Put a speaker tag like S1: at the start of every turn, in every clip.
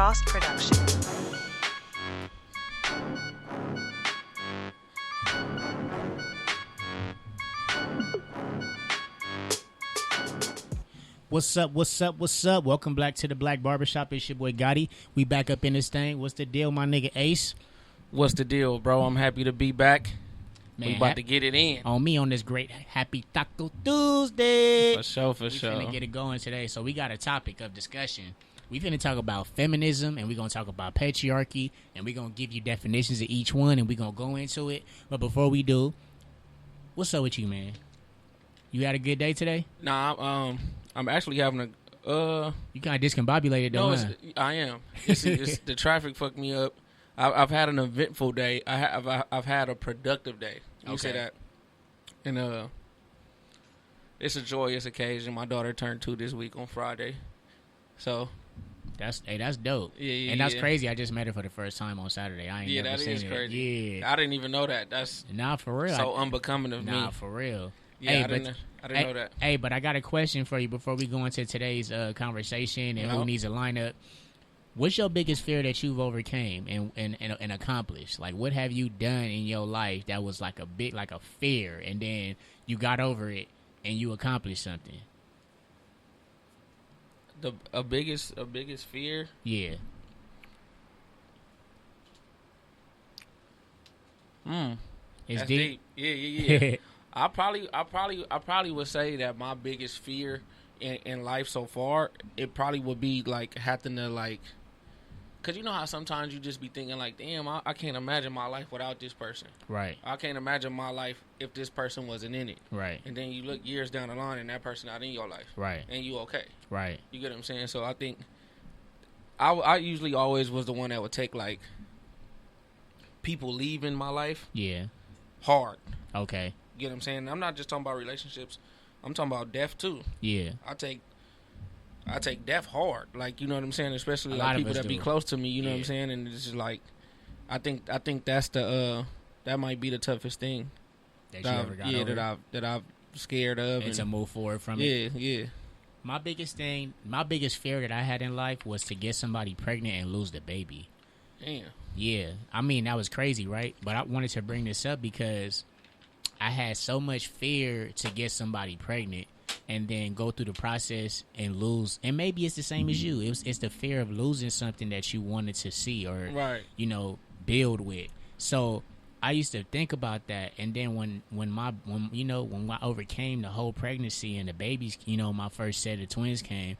S1: Frost production.
S2: What's up? Welcome back to the Black Barbershop. It's your boy Gotti. We back up in this thing. What's the deal, my nigga Ace?
S3: What's the deal, bro? I'm happy to be back.
S2: Man,
S3: we about to get it in.
S2: On me on this great Happy Taco Tuesday.
S3: For sure.
S2: We finna get it going today. So we got a topic of discussion. We finna talk about feminism, and we gonna talk about patriarchy, and we gonna give you definitions of each one, and we gonna go into it. But before we do, what's up with you, man? You had a good day today?
S3: Nah, I'm actually having a
S2: You kind of discombobulated though.
S3: No, I am. It's the traffic fucked me up. I've had an eventful day. I've had a productive day. You say that, and it's a joyous occasion. My daughter turned 2 this week on Friday, so
S2: that's dope.
S3: Yeah,
S2: and that's crazy. I just met her for the first time on Saturday. I ain't never seen
S3: is
S2: it.
S3: crazy.
S2: Yeah,
S3: I didn't even know that. That's
S2: for real.
S3: So unbecoming of me.
S2: Nah, for real.
S3: Yeah, I didn't know that.
S2: Hey, but I got a question for you before we go into today's conversation and who needs a lineup. What's your biggest fear that you've overcame and accomplished? Like, what have you done in your life that was like a fear, and then you got over it and you accomplished something?
S3: A biggest fear?
S2: Yeah. It's
S3: That's deep. Yeah. I probably would say that my biggest fear in life so far, it probably would be like having to like, cause you know how sometimes you just be thinking like, damn, I can't imagine my life without this person.
S2: Right.
S3: I can't imagine my life if this person wasn't in it.
S2: Right.
S3: And then you look years down the line and that person not in your life.
S2: Right.
S3: And you okay.
S2: Right.
S3: You get what I'm saying? So I think I usually always was the one that would take like people leaving my life.
S2: Yeah.
S3: Hard.
S2: Okay.
S3: You get what I'm saying? I'm not just talking about relationships. I'm talking about death too.
S2: Yeah.
S3: I take death hard. Like, you know what I'm saying? Especially
S2: like
S3: people that be close to me, you know what I'm saying? And it's just like I think that's the that might be the toughest thing
S2: that you ever got over.
S3: that I've scared of
S2: and to move forward from it.
S3: Yeah.
S2: My biggest fear that I had in life was to get somebody pregnant and lose the baby.
S3: Damn.
S2: Yeah. I mean, that was crazy, right? But I wanted to bring this up because I had so much fear to get somebody pregnant and then go through the process and lose. And maybe it's the same as you. It's the fear of losing something that you wanted to see or, build with. So I used to think about that. And then when I overcame the whole pregnancy and the babies, my first set of twins came,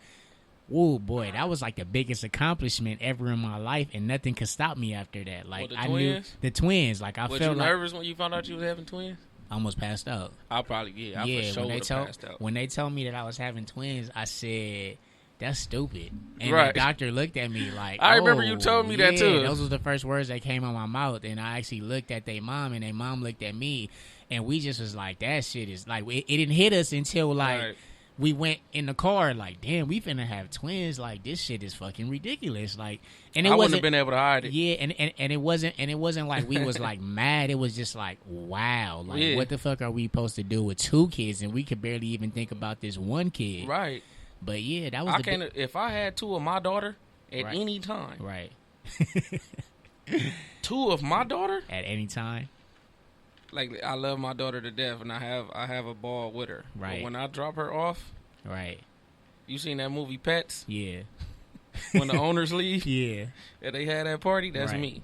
S2: whoa, boy, that was like the biggest accomplishment ever in my life, and nothing could stop me after that. Like,
S3: I knew the
S2: twins. Like, I
S3: was
S2: felt
S3: you nervous when you found out you was having twins?
S2: I almost passed out.
S3: I probably I for sure would have passed out.
S2: When they told me that I was having twins, I said, that's stupid. And
S3: right.
S2: The doctor looked at me like,
S3: I remember you told me that too.
S2: Those was the first words that came out my mouth, and I actually looked at their mom, and their mom looked at me, and we just was like, that shit is like, it didn't hit us until like,
S3: right.
S2: We went in the car like, damn, we finna have twins. Like, this shit is fucking ridiculous. Like, and
S3: I wouldn't have been able to hide it.
S2: Yeah, and it wasn't like we was like mad. It was just like, wow, like what the fuck are we supposed to do with 2 kids, and we could barely even think about this 1 kid.
S3: Right.
S2: But yeah, that was.
S3: If I had 2 of my daughter at any time.
S2: Right.
S3: 2 of my daughter
S2: at any time.
S3: Like, I love my daughter to death, and I have a ball with her.
S2: Right.
S3: But when I drop her off,
S2: right.
S3: You seen that movie Pets?
S2: Yeah.
S3: When the owners leave,
S2: yeah,
S3: and they had that party. That's
S2: right.
S3: me.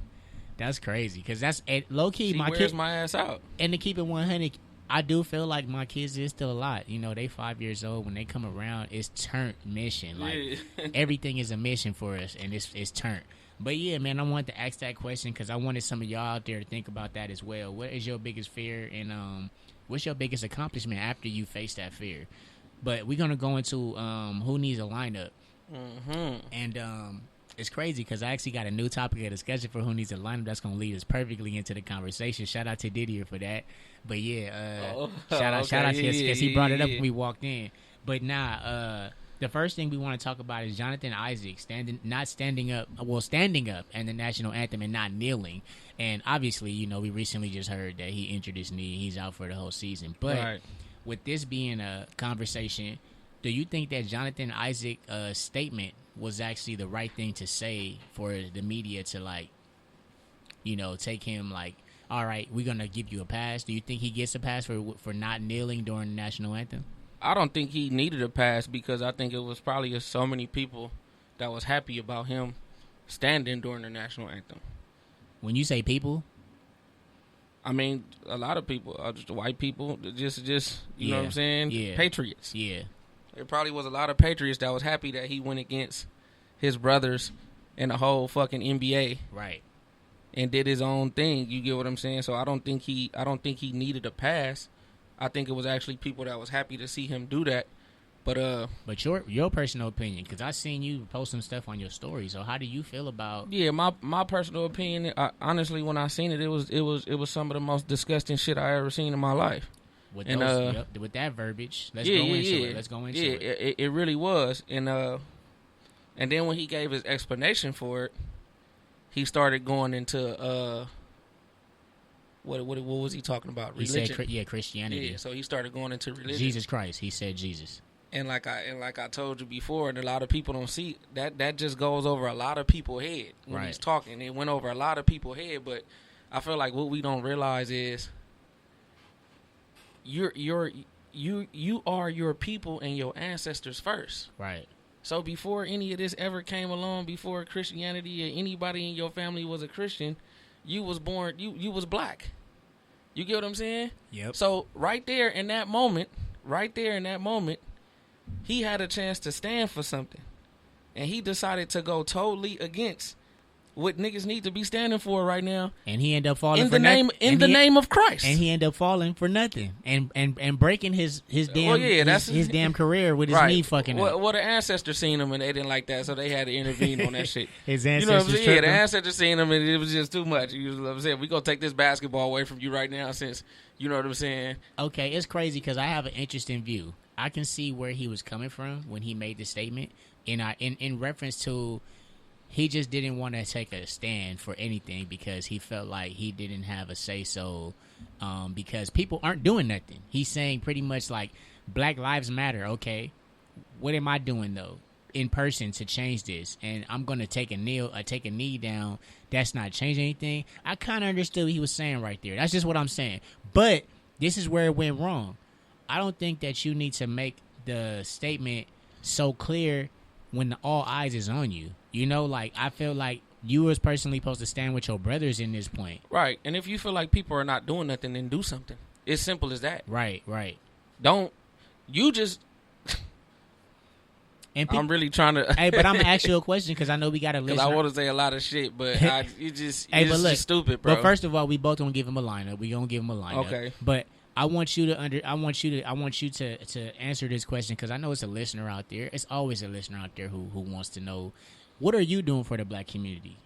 S2: That's crazy because that's low key.
S3: She
S2: my
S3: wears my ass out.
S2: And to keep it 100, I do feel like my kids is still a lot. They 5 years old. When they come around, it's turned mission. Like everything is a mission for us, and it's turned. But yeah, man, I wanted to ask that question because I wanted some of y'all out there to think about that as well. What is your biggest fear, and what's your biggest accomplishment after you face that fear? But we're gonna go into who needs a lineup, and it's crazy because I actually got a new topic of discussion for who needs a lineup that's gonna lead us perfectly into the conversation. Shout out to Didier for that. But yeah, shout out to because he brought it up when we walked in. But the first thing we want to talk about is Jonathan Isaac standing up and the national anthem and not kneeling. And obviously, we recently just heard that he injured his knee. He's out for the whole season. But with this being a conversation, do you think that Jonathan Isaac's statement was actually the right thing to say for the media to, like, you know, take him like, all right, we're gonna give you a pass? Do you think he gets a pass for not kneeling during the national anthem?
S3: I don't think he needed a pass because I think it was probably just so many people that was happy about him standing during the national anthem.
S2: When you say people,
S3: I mean a lot of people, just white people, just you know what I'm saying?
S2: Yeah.
S3: Patriots.
S2: Yeah.
S3: There probably was a lot of patriots that was happy that he went against his brothers and the whole fucking NBA.
S2: Right.
S3: And did his own thing. You get what I'm saying? So I don't think he needed a pass. I think it was actually people that was happy to see him do that. But
S2: your personal opinion, because I seen you post some stuff on your story. So how do you feel about?
S3: Yeah, my personal opinion. Honestly, when I seen it, it was some of the most disgusting shit I ever seen in my life.
S2: With that verbiage, let's go into it.
S3: It really was. And then when he gave his explanation for it, he started going into what was he talking about? Religion.
S2: He said Christianity.
S3: Yeah, so he started going into religion.
S2: Jesus Christ. He said Jesus.
S3: And like I told you before, and a lot of people don't see that just goes over a lot of people's head when he's talking. It went over a lot of people's head, but I feel like what we don't realize is you are your people and your ancestors first.
S2: Right.
S3: So before any of this ever came along, before Christianity or anybody in your family was a Christian, you was born, you was black. You get what I'm saying?
S2: Yep.
S3: So right there in that moment, he had a chance to stand for something. And he decided to go totally against what niggas need to be standing for right now.
S2: And he ended up falling
S3: in the name of Christ.
S2: And he ended up falling for nothing. And breaking his damn career with his knee fucking up.
S3: Well, the ancestors seen him and they didn't like that, so they had to intervene on that shit.
S2: His ancestors,
S3: you know what I'm saying? Yeah, the ancestors seen him and it was just too much. You know what I'm saying? We gonna take this basketball away from you right now, since you know what I'm saying.
S2: Okay, it's crazy because I have an interesting view. I can see where he was coming from when he made the statement, and in reference to, he just didn't want to take a stand for anything because he felt like he didn't have a say-so, because people aren't doing nothing. He's saying pretty much like, Black Lives Matter, what am I doing though in person to change this? And I'm going to take a knee down. That's not changing anything. I kind of understood what he was saying right there. That's just what I'm saying. But this is where it went wrong. I don't think that you need to make the statement so clear when all eyes is on you. You know, like, I feel like you was personally supposed to stand with your brothers in this point.
S3: Right. And if you feel like people are not doing nothing, then do something. It's simple as that.
S2: Right.
S3: Don't, you just, I'm really trying to.
S2: Hey, but I'm going to ask you a question because I know we got to listen.
S3: Because I want to say a lot of shit, but you're just stupid, bro.
S2: But first of all, we both going to give him a lineup. We going to give him a lineup.
S3: Okay.
S2: But I want you to answer this question because I know it's a listener out there. It's always a listener out there who wants to know, what are you doing for the black community?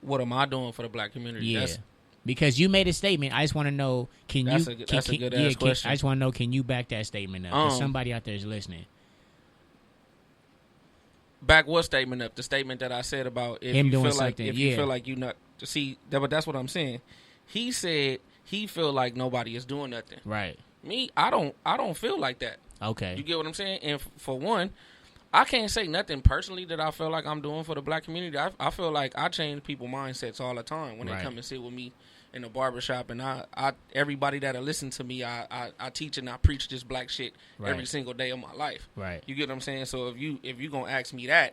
S3: What am I doing for the black community?
S2: Yeah, because you made a statement. I just want to know,
S3: that's a good ass question.
S2: I just want to know, can you back that statement up? Because somebody out there is listening.
S3: Back what statement up? The statement that I said about if
S2: him
S3: you
S2: doing
S3: feel
S2: something.
S3: Like, if you feel like you not see, but that's what I'm saying. He said he feel like nobody is doing nothing.
S2: Right.
S3: Me, I don't feel like that.
S2: Okay.
S3: You get what I'm saying? And for one, I can't say nothing personally that I feel like I'm doing for the black community. I feel like I change people's mindsets all the time when they come and sit with me in the barbershop, and I everybody that'll listen to me, I teach and I preach this black shit every single day of my life.
S2: Right. You
S3: get what I'm saying? So if you gonna ask me that,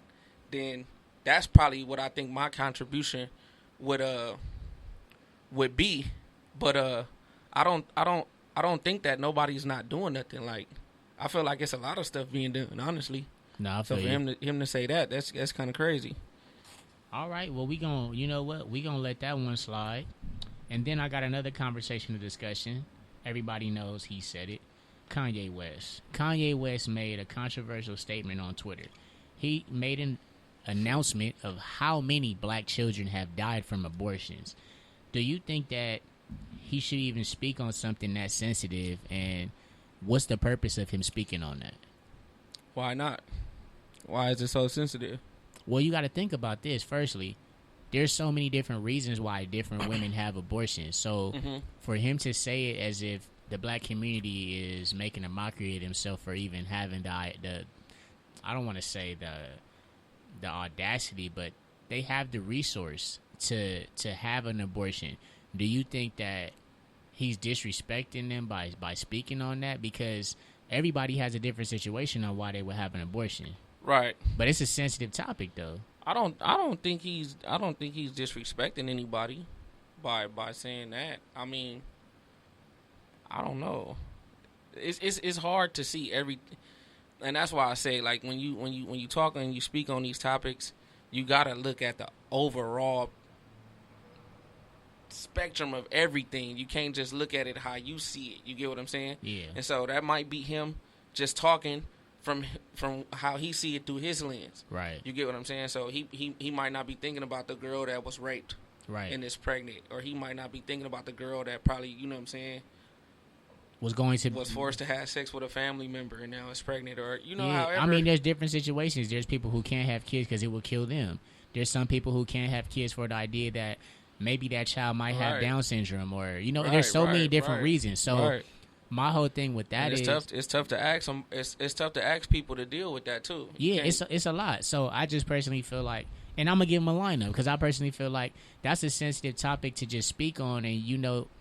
S3: then that's probably what I think my contribution would be. But I don't think that nobody's not doing nothing. Like, I feel like it's a lot of stuff being done, honestly.
S2: No, I
S3: feel
S2: so
S3: for him to say that, that's kind of crazy.
S2: All right, well, you know what? We gonna let that one slide. And then I got another conversation, a discussion. Everybody knows he said it. Kanye West. Kanye West made a controversial statement on Twitter. He made an announcement of how many black children have died from abortions. Do you think that he should even speak on something that sensitive, and what's the purpose of him speaking on that?
S3: Why not? Why is it so sensitive?
S2: Well, you got to think about this. Firstly, there's so many different reasons why different women have abortions. So for him to say it as if the black community is making a mockery of himself for even having I don't want to say the audacity, but they have the resource to have an abortion. Do you think that he's disrespecting them by speaking on that? Because everybody has a different situation on why they would have an abortion.
S3: Right.
S2: But it's a sensitive topic, though.
S3: I don't think he's disrespecting anybody by saying that. I mean, I don't know. It's hard to see everything, and that's why I say, like, when you talk and you speak on these topics, you gotta look at the overall spectrum of everything. You can't just look at it how you see it. You get what I'm saying?
S2: Yeah.
S3: And so that might be him just talking from how he see it through his lens.
S2: Right.
S3: You get what I'm saying? So he might not be thinking about the girl that was raped.
S2: Right.
S3: And is pregnant, or he might not be thinking about the girl that probably, you know what I'm saying, was forced to have sex with a family member and now is pregnant, or however.
S2: I mean, there's different situations. There's people who can't have kids because it will kill them. There's some people who can't have kids for the idea that maybe that child might have Down syndrome, or there's so many different reasons. So my whole thing with that is
S3: it's tough to ask them. It's tough to ask people to deal with that too.
S2: Yeah, it's a lot. So I just personally feel like, and I'm gonna give him a lineup because I personally feel like that's a sensitive topic to just speak on, and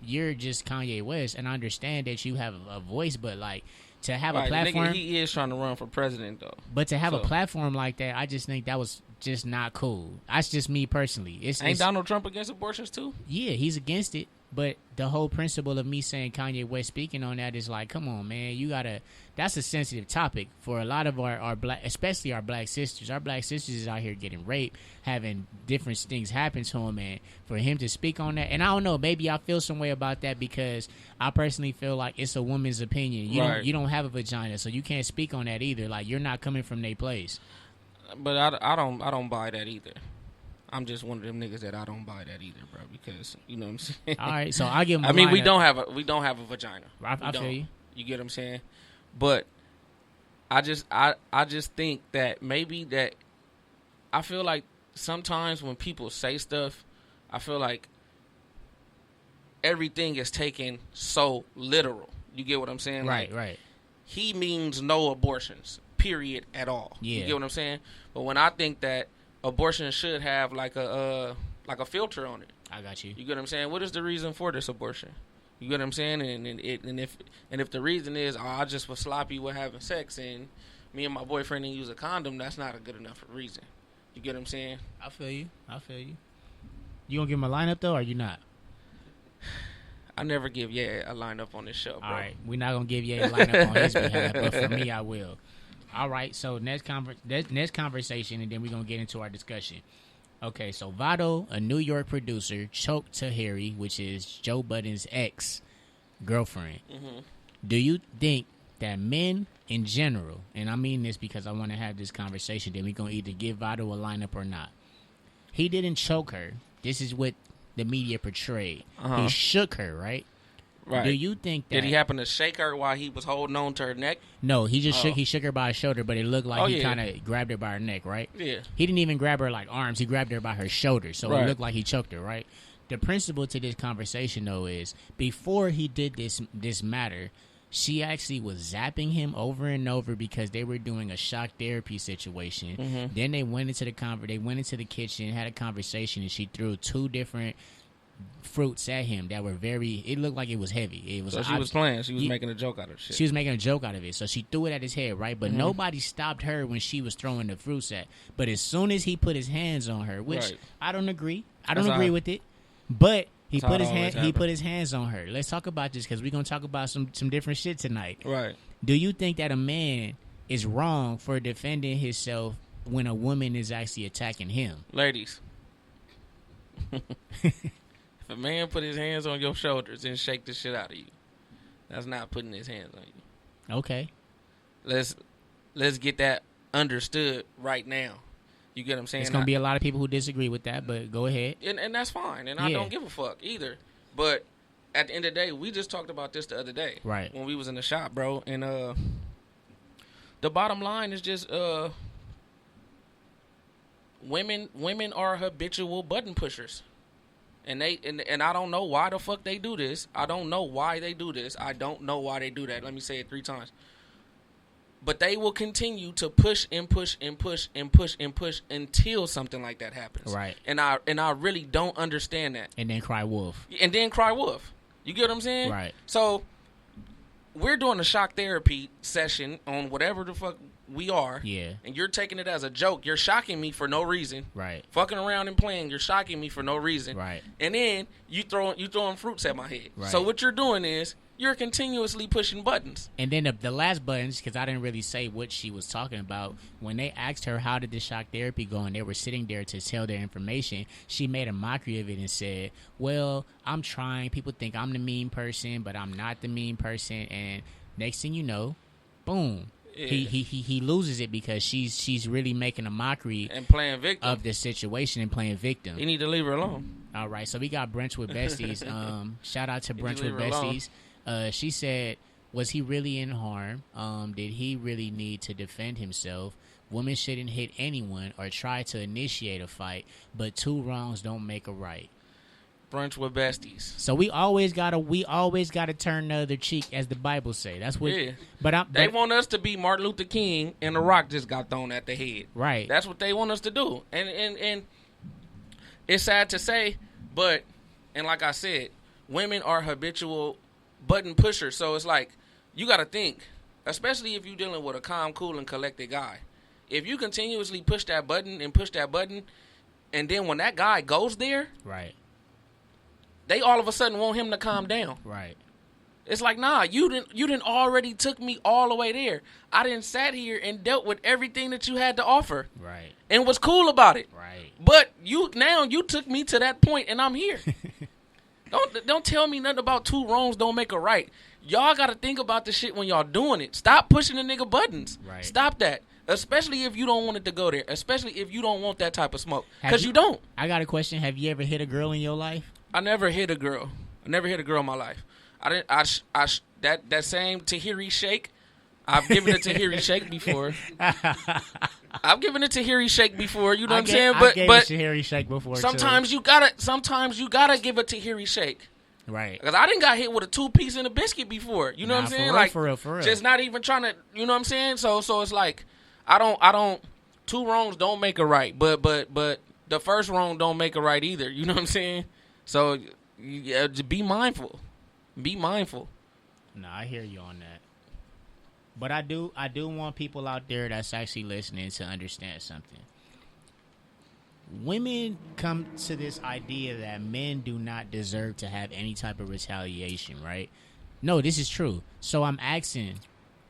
S2: you're just Kanye West, and I understand that you have a voice, but like to have a platform,
S3: he is trying to run for president though.
S2: But to have a platform like that, I just think that was just not cool. That's just me personally.
S3: Ain't Donald Trump against abortions too?
S2: Yeah, he's against it. But the whole principle of me saying Kanye West speaking on that is like, come on, man, you gotta. That's a sensitive topic for a lot of our black, especially our black sisters. Our black sisters is out here getting raped, having different things happen to them, and for him to speak on that, and I don't know, maybe I feel some way about that because I personally feel like it's a woman's opinion. You don't have a vagina, so you can't speak on that either. Like you're not coming from their place.
S3: But I don't buy that either. I'm just one of them niggas that I don't buy that either, bro. Because you know what I'm saying.
S2: All right, so I give him.
S3: I mean, we don't have a vagina.
S2: I feel you.
S3: You get what I'm saying? But I just think that maybe that I feel like sometimes when people say stuff, I feel like everything is taken so literal. You get what I'm saying?
S2: Right,
S3: like,
S2: right.
S3: He means no abortions, period, at all.
S2: Yeah.
S3: You get what I'm saying? But when I think that abortion should have like a filter on it.
S2: I got you.
S3: You get what I'm saying? What is the reason for this abortion? You get what I'm saying? And if the reason is I just was sloppy with having sex and me and my boyfriend didn't use a condom, that's not a good enough reason. You get what I'm saying?
S2: I feel you. You gonna give him a lineup though, or you not?
S3: I never give a lineup on this show, bro.
S2: All right, we're not gonna give a lineup on his behalf, but for me, I will. All right, so next conversation, and then we're going to get into our discussion. Okay, so Vado, a New York producer, choked Tahiri, which is Joe Budden's ex-girlfriend. Mm-hmm. Do you think that men in general, and I mean this because I want to have this conversation, then we're going to either give Vado a lineup or not. He didn't choke her. This is what the media portrayed. Uh-huh. He shook her, right?
S3: Right.
S2: Do you think that...
S3: Did he happen to shake her while he was holding on to her neck?
S2: No, he just shook her by her shoulder, but it looked like he kind of grabbed her by her neck, right?
S3: Yeah.
S2: He didn't even grab her like arms. He grabbed her by her shoulder, so it looked like he choked her, right? The principle to this conversation, though, is before he did this matter, she actually was zapping him over and over because they were doing a shock therapy situation. Mm-hmm. Then they went into the kitchen, had a conversation, and she threw 2 different fruits at him that were it looked like it was heavy. It was.
S3: So she was playing. She was making a joke out of shit.
S2: She was making a joke out of it. So she threw it at his head, right? But nobody stopped her when she was throwing the fruits at. But as soon as he put his hands on her, which I don't agree. I don't agree with it. But he put his hands on her. Let's talk about this because we're gonna talk about some different shit tonight.
S3: Right.
S2: Do you think that a man is wrong for defending himself when a woman is actually attacking him?
S3: Ladies. If a man put his hands on your shoulders and shake the shit out of you, that's not putting his hands on you.
S2: Okay.
S3: Let's get that understood right now. You get what I'm saying?
S2: There's going to be a lot of people who disagree with that, but go ahead.
S3: And that's fine. And I don't give a fuck either. But at the end of the day, we just talked about this the other day.
S2: Right.
S3: When we was in the shop, bro. And the bottom line is just women are habitual button pushers. And I don't know why the fuck they do this. I don't know why they do this. I don't know why they do that. Let me say it 3 times. But they will continue to push and push and push and push and push until something like that happens.
S2: Right.
S3: And I really don't understand that.
S2: And then cry wolf.
S3: And then cry wolf. You get what I'm saying?
S2: Right.
S3: So we're doing a shock therapy session on whatever the fuck we are.
S2: Yeah.
S3: And you're taking it as a joke. You're shocking me for no reason.
S2: Right.
S3: Fucking around and playing. You're shocking me for no reason.
S2: Right.
S3: And then you throwing fruits at my head.
S2: Right.
S3: So what you're doing is you're continuously pushing buttons.
S2: And then the last buttons, because I didn't really say what she was talking about, when they asked her how did the shock therapy go and they were sitting there to tell their information, she made a mockery of it and said, well, I'm trying. People think I'm the mean person, but I'm not the mean person. And next thing you know, boom. Yeah. He loses it because she's really making a mockery
S3: and playing victim
S2: of the situation and playing victim.
S3: You need to leave her alone.
S2: All right, so we got Brunch with Besties. Shout out to Brunch with Besties. She said, was he really in harm? Did he really need to defend himself? Women shouldn't hit anyone or try to initiate a fight, but two wrongs don't make a right.
S3: Brunch with Besties.
S2: So we always gotta turn the other cheek, as the Bible say. That's what.
S3: Yeah.
S2: But
S3: they want us to be Martin Luther King, and the Rock just got thrown at the head.
S2: Right.
S3: That's what they want us to do, and it's sad to say, but and like I said, women are habitual button pushers. So it's like you got to think, especially if you're dealing with a calm, cool, and collected guy. If you continuously push that button, and then when that guy goes there,
S2: right.
S3: They all of a sudden want him to calm down.
S2: Right.
S3: It's like, nah, you didn't already took me all the way there. I didn't sat here and dealt with everything that you had to offer.
S2: Right.
S3: And was cool about it.
S2: Right.
S3: But you took me to that point and I'm here. Don't tell me nothing about two wrongs don't make a right. Y'all got to think about the shit when y'all doing it. Stop pushing the nigga buttons.
S2: Right.
S3: Stop that. Especially if you don't want it to go there. Especially if you don't want that type of smoke. Because you don't.
S2: I got a question. Have you ever hit a girl in your life?
S3: I never hit a girl. I never hit a girl in my life. That same Tahiri shake, I've given it to Tahiri shake before. I've given it to Tahiri shake before. You know what I'm saying?
S2: But Tahiri shake before.
S3: Sometimes you gotta give a Tahiri shake.
S2: Right.
S3: Because I didn't got hit with a 2-piece and a biscuit before. You know what I'm saying?
S2: For real.
S3: Just not even trying to. You know what I'm saying? So it's like I don't. Two wrongs don't make a right, but the first wrong don't make a right either. You know what I'm saying? So, yeah, just be mindful. Be mindful.
S2: No, I hear you on that. But I do want people out there that's actually listening to understand something. Women come to this idea that men do not deserve to have any type of retaliation, right? No, this is true. So I'm asking,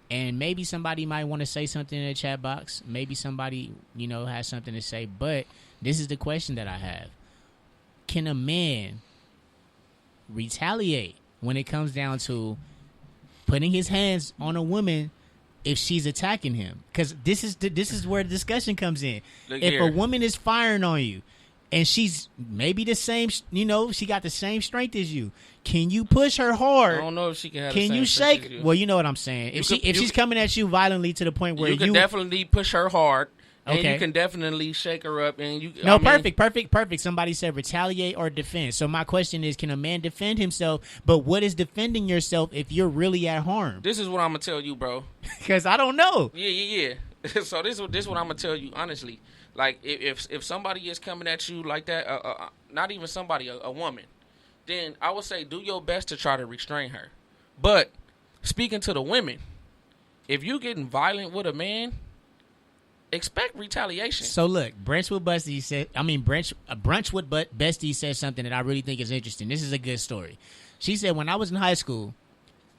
S2: and maybe somebody might want to say something in the chat box. Maybe somebody, has something to say. But this is the question that I have. Can a man retaliate when it comes down to putting his hands on a woman if she's attacking him? Because this is where the discussion comes in. If a woman is firing on you and she's maybe the same, she got the same strength as you, can you push her hard?
S3: I don't know if she can have
S2: the same
S3: you
S2: shake?
S3: As you.
S2: Well, you know what I'm saying. If she's coming at you violently to the point where
S3: you can definitely push her hard. And you can definitely shake her up. And
S2: perfect. Somebody said retaliate or defend. So my question is, can a man defend himself? But what is defending yourself if you're really at harm?
S3: This is what I'm going to tell you, bro.
S2: Because I don't know.
S3: Yeah. So this is what I'm going to tell you, honestly. Like, if somebody is coming at you like that, not even somebody, a woman, then I would say do your best to try to restrain her. But speaking to the women, if you're getting violent with a man, expect retaliation.
S2: So look, Brunch with Bestie said. Brunch with Bestie said something that I really think is interesting. This is a good story. She said, when I was in high school,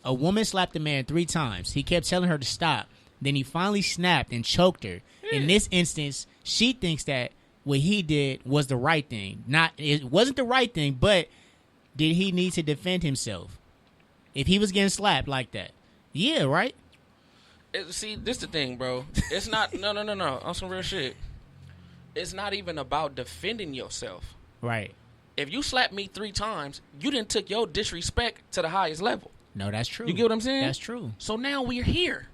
S2: a woman slapped a man 3 times. He kept telling her to stop. Then he finally snapped and choked her. Yeah. In this instance, she thinks that what he did was the right thing. It wasn't the right thing, but did he need to defend himself if he was getting slapped like that? Yeah, right.
S3: See, this the thing, bro. It's not no. On some real shit. It's not even about defending yourself.
S2: Right.
S3: If you slapped me 3 times, you didn't took your disrespect to the highest level.
S2: No, that's true.
S3: You get what I'm saying?
S2: That's true.
S3: So now we're here.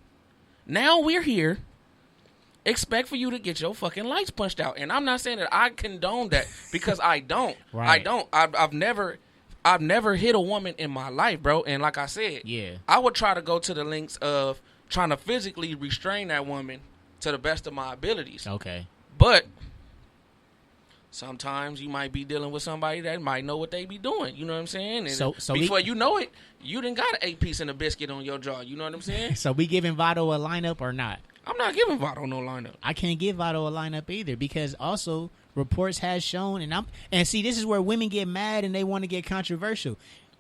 S3: Expect for you to get your fucking lights punched out. And I'm not saying that I condone that because I don't.
S2: Right.
S3: I don't. I've never hit a woman in my life, bro. And like I said,
S2: yeah,
S3: I would try to go to the lengths of trying to physically restrain that woman to the best of my abilities.
S2: Okay.
S3: But sometimes you might be dealing with somebody that might know what they be doing. You know what I'm saying? And
S2: so
S3: before you know it, you done got an 8-piece and a biscuit on your jaw. You know what I'm saying?
S2: So we giving Votto a lineup or not?
S3: I'm not giving Votto no lineup.
S2: I can't give Votto a lineup either because also reports has shown, and see, this is where women get mad and they want to get controversial.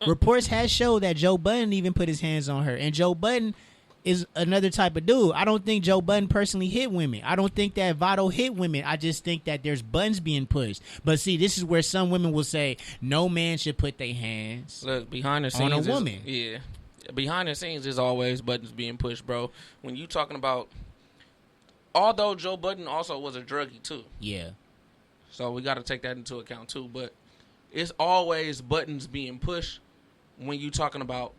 S2: Reports has showed that Joe Budden even put his hands on her, and Joe Budden is another type of dude. I don't think Joe Budden personally hit women. I don't think that Votto hit women. I just think that there's buttons being pushed. But see, this is where some women will say no man should put their hands
S3: behind the scenes
S2: on a woman.
S3: Behind the scenes is always buttons being pushed, bro. When you talking about, although Joe Budden also was a druggie too.
S2: Yeah.
S3: So we got to take that into account too. But it's always buttons being pushed when you talking about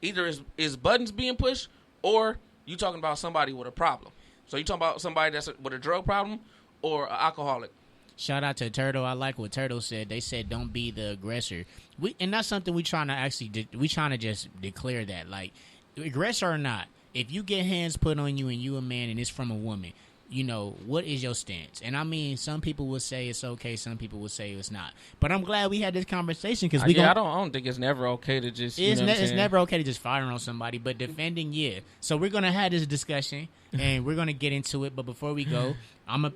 S3: either is buttons being pushed or you talking about somebody with a problem. So you talking about somebody that's with a drug problem or an alcoholic.
S2: Shout out to Turtle. I like what Turtle said. They said don't be the aggressor. And that's something we trying to just declare that. Like, aggressor or not, if you get hands put on you and you a man and it's from a woman, you know, what is your stance? And I mean, some people will say it's okay, some people will say it's not. But I'm glad we had this conversation because
S3: I don't think it's never okay to just.
S2: It's never okay to just fire on somebody, but defending, yeah. So we're gonna have this discussion and we're gonna get into it. But before we go, we're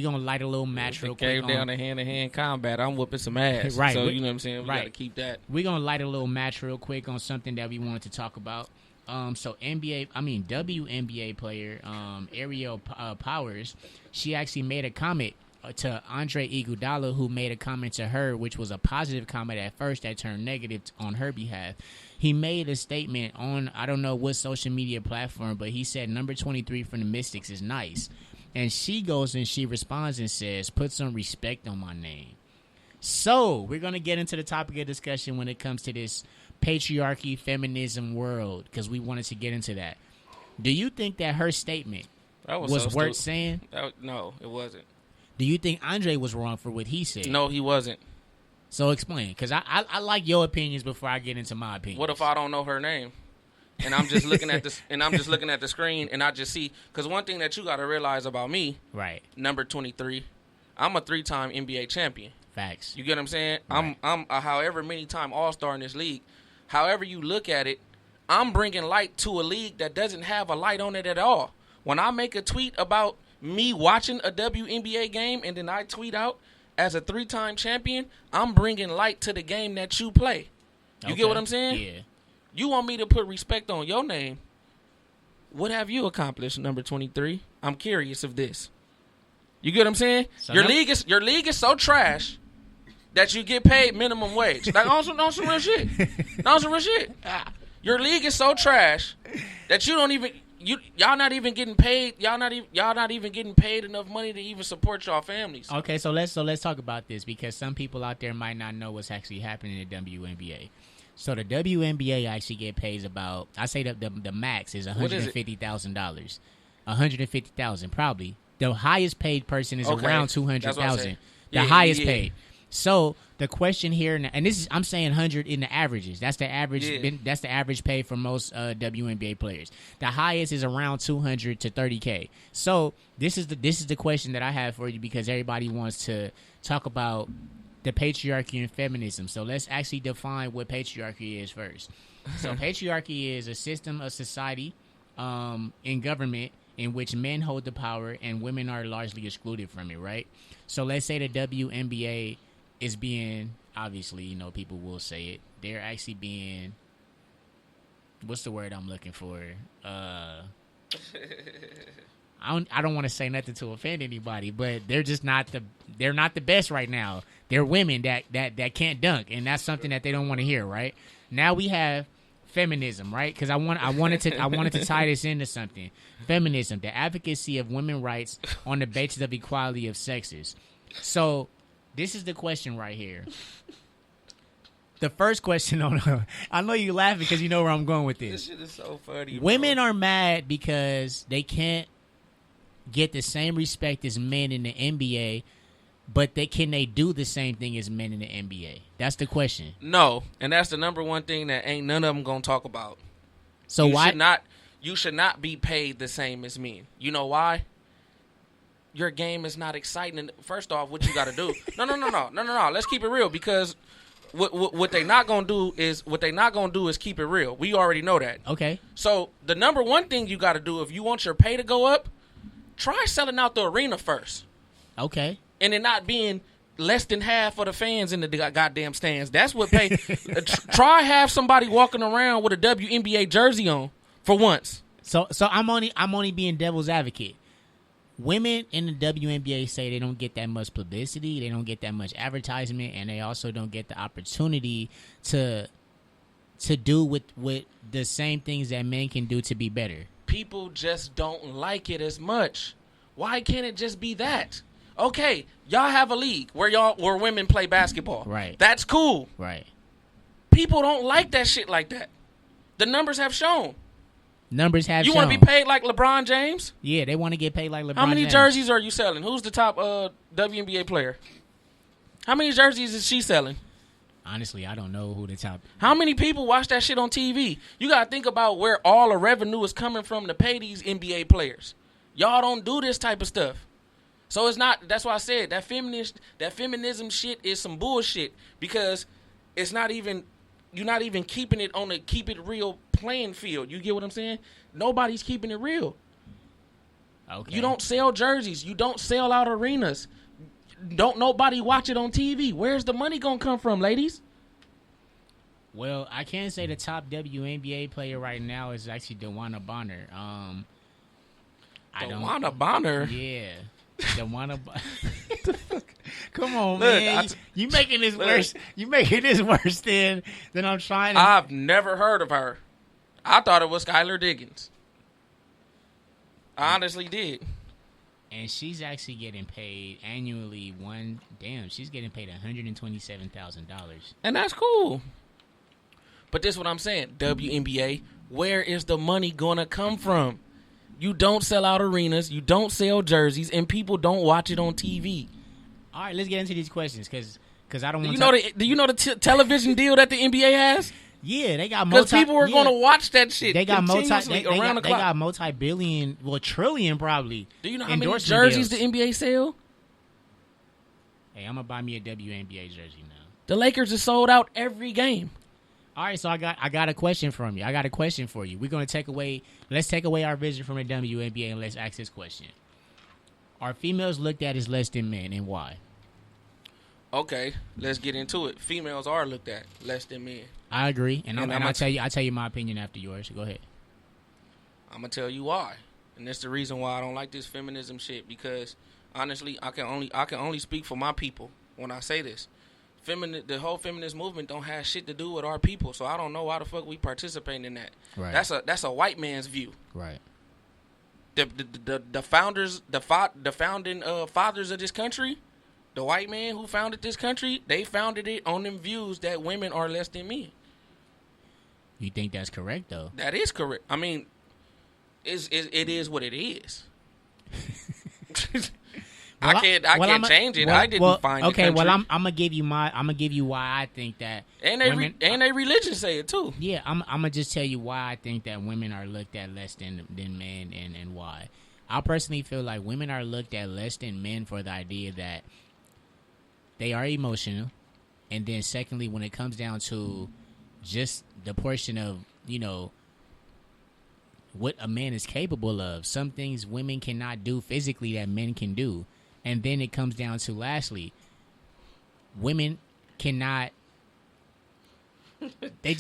S2: gonna light a little match real quick.
S3: Came down to hand-to-hand combat. I'm whooping some ass.
S2: Right.
S3: So you know what I'm saying. We gotta keep that.
S2: We're gonna light a little match real quick on something that we wanted to talk about. So WNBA player Ariel Powers, she actually made a comment to Andre Iguodala, who made a comment to her, which was a positive comment at first that turned negative on her behalf. He made a statement on, I don't know what social media platform, but he said number 23 from the Mystics is nice. And she goes and she responds and says, put some respect on my name. So we're going to get into the topic of discussion when it comes to this patriarchy, feminism world, because we wanted to get into that. Do you think that her statement was worth saying?
S3: No, it wasn't.
S2: Do you think Andre was wrong for what he said?
S3: No, he wasn't.
S2: So explain, because I like your opinions before I get into my opinion.
S3: What if I don't know her name, and I'm just looking at this, and I'm just looking at the screen, and I just see? Because one thing that you got to realize about me,
S2: right?
S3: Number 23, I'm a 3-time NBA champion.
S2: Facts.
S3: You get what I'm saying?
S2: Right.
S3: I'm a however many time All-Star in this league. However you look at it, I'm bringing light to a league that doesn't have a light on it at all. When I make a tweet about me watching a WNBA game and then I tweet out as a 3-time champion, I'm bringing light to the game that you play. You get what I'm saying?
S2: Yeah.
S3: You want me to put respect on your name. What have you accomplished, number 23? I'm curious of this. You get what I'm saying? So your league is so trash that you get paid minimum wage. Like on some real shit. On some real shit. Your league is so trash that y'all not even getting paid. Y'all not even getting paid enough money to even support y'all families.
S2: Okay, so let's talk about this because some people out there might not know what's actually happening in the WNBA. So the WNBA actually get paid about, I say the max is $150,000. $150,000 probably. The highest paid person is around $200,000. The highest paid. So the question here, and this is I'm saying 100 in the averages. That's the average. Yeah. That's the average pay for most WNBA players. The highest is around 200 to 30K. So this is the question that I have for you because everybody wants to talk about the patriarchy and feminism. So let's actually define what patriarchy is first. So patriarchy is a system of society in government in which men hold the power and women are largely excluded from it, right? So let's say the WNBA is being, obviously, you know, people will say it. They're actually being, what's the word I'm looking for? I don't want to say nothing to offend anybody, but they're just not the best right now. They're women that can't dunk, and that's something that they don't want to hear, right? Now we have feminism, right? Because I wanted to tie this into something. Feminism, the advocacy of women's rights on the basis of equality of sexes. So this is the question right here. The first question I know you laughing because you know where I'm going with this.
S3: This shit is so funny.
S2: Women are mad because they can't get the same respect as men in the NBA, but can they do the same thing as men in the NBA? That's the question.
S3: No, and that's the number one thing that ain't none of them gonna talk about.
S2: So why
S3: you should not be paid the same as men. You know why? Your game is not exciting. And first off, what you got to do? No. Let's keep it real, because what they not gonna do is keep it real. We already know that.
S2: Okay.
S3: So the number one thing you got to do if you want your pay to go up, try selling out the arena first.
S2: Okay.
S3: And it not being less than half of the fans in the goddamn stands. That's what pay. Try have somebody walking around with a WNBA jersey on for once.
S2: So I'm only being devil's advocate. Women in the WNBA say they don't get that much publicity, they don't get that much advertisement, and they also don't get the opportunity to do with the same things that men can do to be better.
S3: People just don't like it as much. Why can't it just be that? Okay, y'all have a league where women play basketball.
S2: Right.
S3: That's cool.
S2: Right.
S3: People don't like that shit like that. The numbers have shown.
S2: You want
S3: to be paid like LeBron James?
S2: Yeah, they want to get paid like LeBron James.
S3: How many jerseys are you selling? Who's the top WNBA player? How many jerseys is she selling?
S2: Honestly, I don't know who the top.
S3: How many people watch that shit on TV? You got to think about where all the revenue is coming from to pay these NBA players. Y'all don't do this type of stuff. So it's not, that's why I said that feminism shit is some bullshit, because it's not even, you're not even keeping it on a keep it real playing field. You get what I'm saying? Nobody's keeping it real. Okay. You don't sell jerseys. You don't sell out arenas. Don't nobody watch it on TV. Where's the money gonna come from, ladies?
S2: Well, I can say the top WNBA player right now is actually DeWanna Bonner.
S3: DeWanna Bonner?
S2: Yeah. DeWanna Bonner. Come on, man. You making this worse. You making this worse than I'm trying to.
S3: I've never heard of her. I thought it was Skylar Diggins. I honestly did.
S2: And she's actually getting paid annually she's getting paid $127,000.
S3: And that's cool. But this is what I'm saying. WNBA, where is the money going to come from? You don't sell out arenas, you don't sell jerseys, and people don't watch it on TV.
S2: All right, let's get into these questions, because I don't want
S3: to. Do you know the television deal that the NBA has?
S2: Yeah, they got
S3: because people are going to watch that shit.
S2: They got
S3: around the clock.
S2: They got multi-billion, trillion probably.
S3: Do you know how many jerseys the NBA sell?
S2: Hey, I'm gonna buy me a WNBA jersey now.
S3: The Lakers are sold out every game.
S2: All right, so I got a question from you. I got a question for you. Let's take away our vision from the WNBA and let's ask this question: are females looked at as less than men, and why?
S3: Okay, let's get into it. Females are looked at less than men.
S2: I agree, and I'm gonna tell you my opinion after yours. Go ahead.
S3: I'm gonna tell you why, and that's the reason why I don't like this feminism shit. Because honestly, I can only speak for my people when I say this. The whole feminist movement don't have shit to do with our people, so I don't know why the fuck we participating in that.
S2: Right.
S3: That's a white man's view.
S2: Right.
S3: The founders, the founding fathers of this country. The white man who founded this country, they founded it on them views that women are less than men.
S2: You think that's correct, though?
S3: That is correct. I mean, it is what it is. I can't change it. I didn't find it.
S2: Okay, well, I'm gonna give you why I think that.
S3: And they religion say it too.
S2: Yeah, I'm gonna just tell you why I think that women are looked at less than men, and why. I personally feel like women are looked at less than men for the idea that they are emotional, and then secondly, when it comes down to just the portion of, what a man is capable of, some things women cannot do physically that men can do. And then it comes down to, lastly, women cannot, they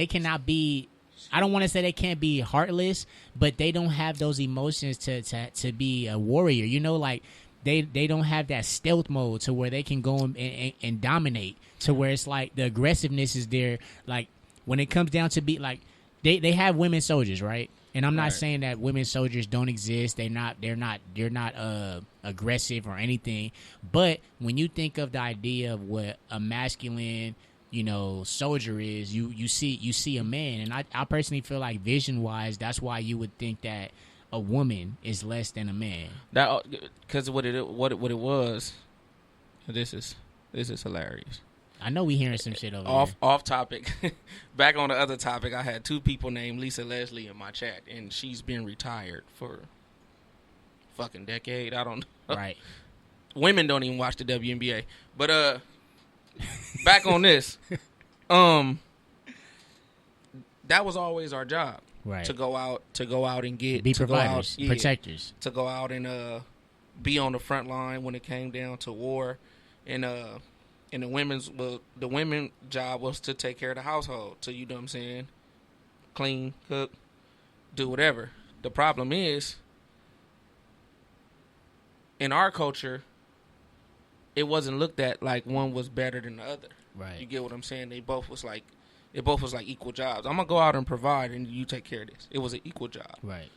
S2: cannot be, I don't want to say they can't be heartless, but they don't have those emotions to be a warrior. Like, They don't have that stealth mode to where they can go and dominate, to where it's like the aggressiveness is there. Like, when it comes down to be like, they have women soldiers, right? And I'm not saying that women soldiers don't exist. They're not aggressive or anything. But when you think of the idea of what a masculine, soldier is, you see a man. And I personally feel like vision wise, that's why you would think that a woman is less than a man. That
S3: because what it was. This is hilarious.
S2: I know we hearing some shit over
S3: Off topic. Back on the other topic, I had 2 people named Lisa Leslie in my chat, and she's been retired for fucking decade. I don't know.
S2: Right.
S3: Women don't even watch the WNBA. But back on this. That was always our job.
S2: Right.
S3: To go out and get,
S2: be
S3: to
S2: providers,
S3: go out,
S2: protectors.
S3: To go out and be on the front line when it came down to war, and the women's job was to take care of the household. So you know what I'm saying, clean, cook, do whatever. The problem is, in our culture, it wasn't looked at like one was better than the other.
S2: Right.
S3: You get what I'm saying? It both was like equal jobs. I'm gonna go out and provide, and you take care of this. It was an equal job.
S2: Right.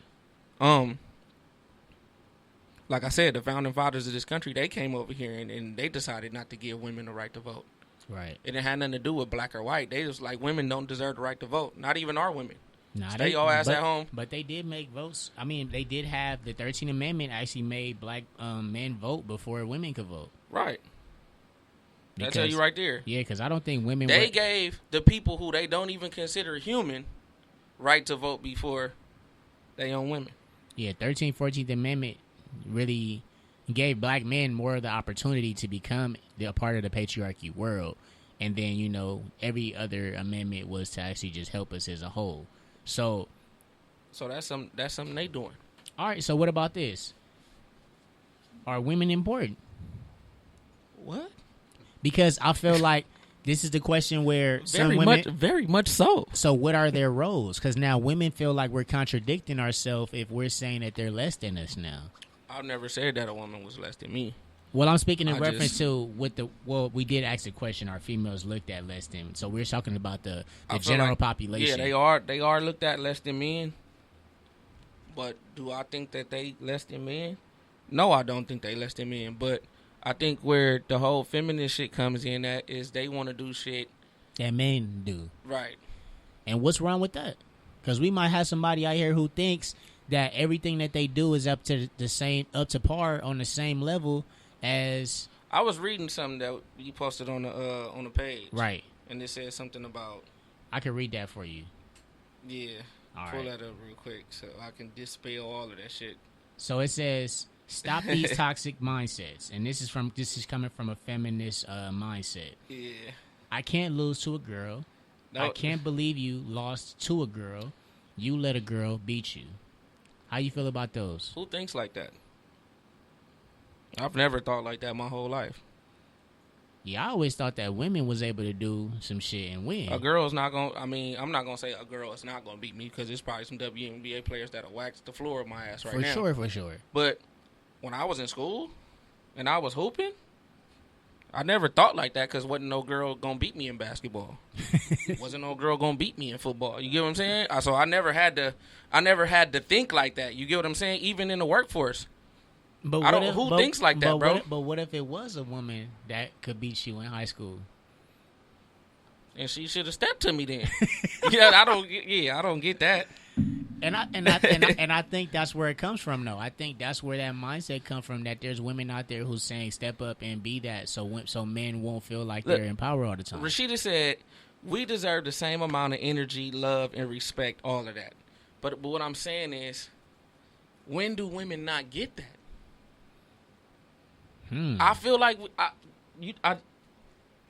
S3: Like I said, the founding fathers of this country, they came over here and they decided not to give women the right to vote.
S2: Right.
S3: It had nothing to do with black or white. They just like, women don't deserve the right to vote. Not even our women.
S2: Nah,
S3: Stay your ass at home.
S2: But they did make votes. I mean, they did have the 13th Amendment actually made black men vote before women could vote.
S3: Right. I tell you right there.
S2: Yeah, because I don't think women.
S3: They gave the people who they don't even consider human right to vote before they own women.
S2: Yeah, 13th, 14th Amendment really gave black men more of the opportunity to become a part of the patriarchy world. And then, you know, every other amendment was to actually just help us as a whole. So
S3: that's something they doing.
S2: All right, so what about this? Are women important?
S3: What?
S2: Because I feel like this is the question where some women...
S3: Very much so.
S2: So what are their roles? Because now women feel like we're contradicting ourselves if we're saying that they're less than us now.
S3: I've never said that a woman was less than me.
S2: Well, I'm speaking in reference to we did ask the question, are females looked at less than? So we're talking about the general population.
S3: Yeah, they are looked at less than men. But do I think that they less than men? No, I don't think they less than men. But I think where the whole feminist shit comes in at is they want to do shit
S2: that men do.
S3: Right.
S2: And what's wrong with that? Because we might have somebody out here who thinks that everything that they do is up to par on the same level as.
S3: I was reading something that you posted on the page,
S2: right?
S3: And it said something about.
S2: I can read that for you.
S3: Yeah,
S2: all
S3: pull
S2: right.
S3: that up real quick so I can dispel all of that shit.
S2: So it says, "Stop these toxic mindsets," and this is coming from a feminist mindset.
S3: Yeah,
S2: I can't lose to a girl. No. I can't believe you lost to a girl. You let a girl beat you. How you feel about those?
S3: Who thinks like that? I've never thought like that my whole life.
S2: Yeah, I always thought that women was able to do some shit and win.
S3: A girl is not going to, I'm not going to say a girl is not going to beat me because there's probably some WNBA players that'll wax the floor of my ass right now.
S2: For sure.
S3: But when I was in school and I was hooping, I never thought like that because wasn't no girl going to beat me in basketball. Wasn't no girl going to beat me in football. You get what I'm saying? So I never had to think like that. You get what I'm saying? Even in the workforce.
S2: But
S3: who thinks like that, bro?
S2: But what if it was a woman that could beat you in high school?
S3: And she should have stepped to me then. I don't get that.
S2: And I think that's where it comes from, though. I think that's where that mindset comes from. That there's women out there who's saying step up and be that, so men won't feel like they're in power all the time.
S3: Rashida said, "We deserve the same amount of energy, love, and respect. All of that." But what I'm saying is, when do women not get that? I feel like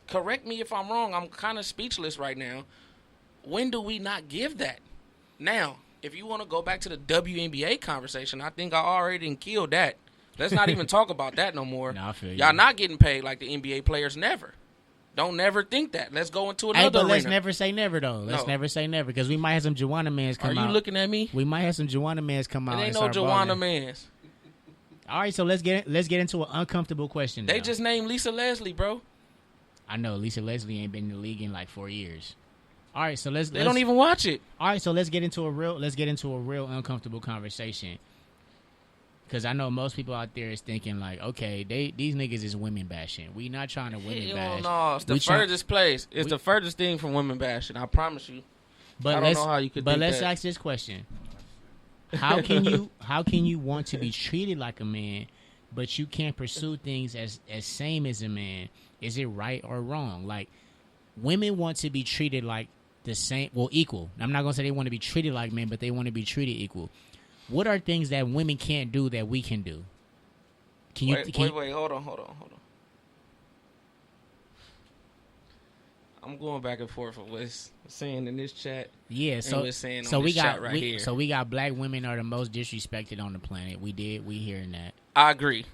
S3: correct me if I'm wrong. I'm kind of speechless right now. When do we not give that? Now, if you want to go back to the WNBA conversation, I think I already killed that. Let's not even talk about that no more.
S2: No, I feel
S3: Y'all not getting paid like the NBA players. Never. Don't never think that. Let's go into another arena.
S2: Let's never say never, though. Let's never say never, because we might have some Joanna mans come out.
S3: Are you looking at me?
S2: We might have some Joanna mans come out.
S3: It ain't no Joanna mans.
S2: All right, so let's get into an uncomfortable question.
S3: They just named Lisa Leslie, bro.
S2: I know Lisa Leslie ain't been in the league in like 4 years. All right, so let's
S3: don't even watch it.
S2: All right, so let's get into a real uncomfortable conversation. Because I know most people out there is thinking like, okay, these niggas is women bashing. We not trying to women bash.
S3: No, it's the furthest place. It's the furthest thing from women bashing. I promise you.
S2: But
S3: I don't know how you could.
S2: But let's ask this question: How can you want to be treated like a man, but you can't pursue things as same as a man? Is it right or wrong? Like, women want to be treated like the same, well, equal. I'm not gonna say they want to be treated like men, but they want to be treated equal. What are things that women can't do that we can do?
S3: Wait, hold on. I'm going back and forth with what's saying in this chat.
S2: Yeah, so we got black women are the most disrespected on the planet. We hearing that.
S3: I agree,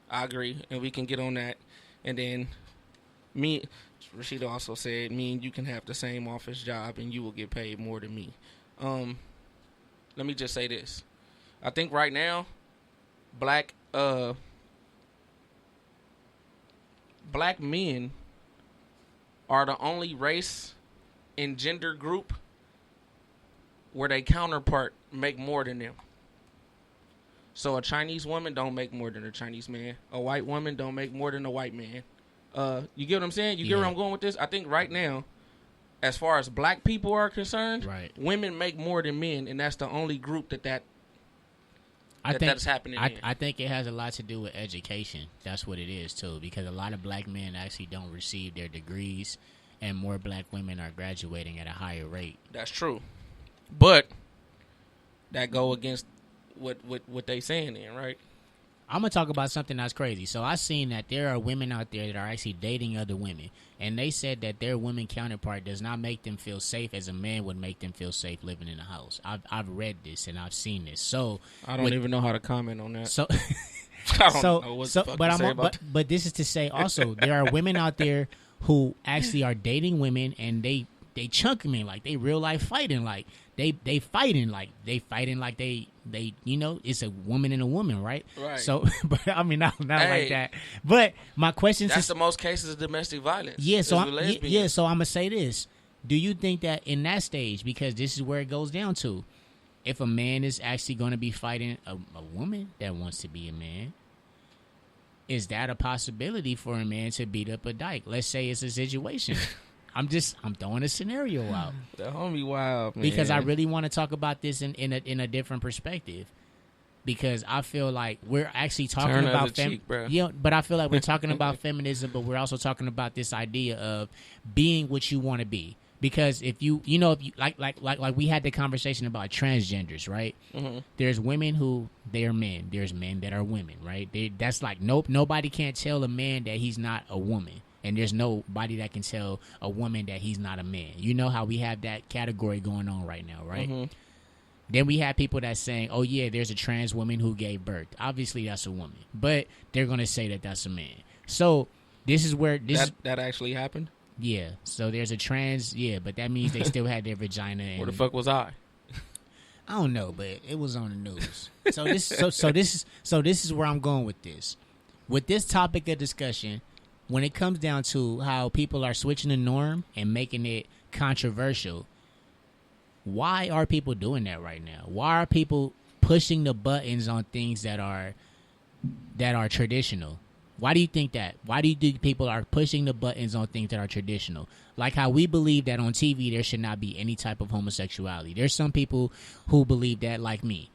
S3: and we can get on that. And then Rashida also said, me and you can have the same office job and you will get paid more than me. Let me just say this. I think right now, black men are the only race and gender group where their counterpart make more than them. So a Chinese woman don't make more than a Chinese man. A white woman don't make more than a white man. You get what I'm saying? You get where I'm going with this? I think right now, as far as black people are concerned, women make more than men, and that's the only group that's happening in.
S2: I think it has a lot to do with education. That's what it is, too, because a lot of black men actually don't receive their degrees, and more black women are graduating at a higher rate.
S3: That's true. But that go against what they saying then, right?
S2: I'm going to talk about something that's crazy. So I seen that there are women out there that are actually dating other women, and they said that their women counterpart does not make them feel safe as a man would make them feel safe living in a house. I've read this and I've seen this. So
S3: I don't even know how to comment on that.
S2: So
S3: I don't know what the fuck to say about that.
S2: But this is to say also there are women out there who actually are dating women, and they chunk men, like they real life fighting, like they fighting like they it's a woman and a woman, right? So but I mean not like that. But my question is,
S3: that's the most cases of domestic violence.
S2: Yeah, so so I'm gonna say this. Do you think that in that stage, because this is where it goes down to, if a man is actually going to be fighting a woman that wants to be a man, is that a possibility for a man to beat up a dyke? Let's say it's a situation. I'm throwing a scenario out.
S3: The homie wild, man.
S2: Because I really want to talk about this in a different perspective. Because I feel like we're actually talking about but I feel like we're talking about feminism, but we're also talking about this idea of being what you want to be. Because if you like we had the conversation about transgenders, right? Mm-hmm. There's women who they're men. There's men that are women, right? That's like nobody can't tell a man that he's not a woman. And there's nobody that can tell a woman that he's not a man. You know how we have that category going on right now, right? Mm-hmm. Then we have people that's saying, oh, yeah, there's a trans woman who gave birth. Obviously, that's a woman. But they're going to say that that's a man. So this is where...
S3: That actually happened?
S2: Yeah. So there's a trans... Yeah, but that means they still had their vagina. And,
S3: where the fuck was I?
S2: I don't know, but it was on the news. So this is where I'm going with this. With this topic of discussion... When it comes down to how people are switching the norm and making it controversial, why are people doing that right now? Why are people pushing the buttons on things that are traditional? Why do you think that? Why do you think people are pushing the buttons on things that are traditional? Like how we believe that on TV there should not be any type of homosexuality. There's some people who believe that, like me.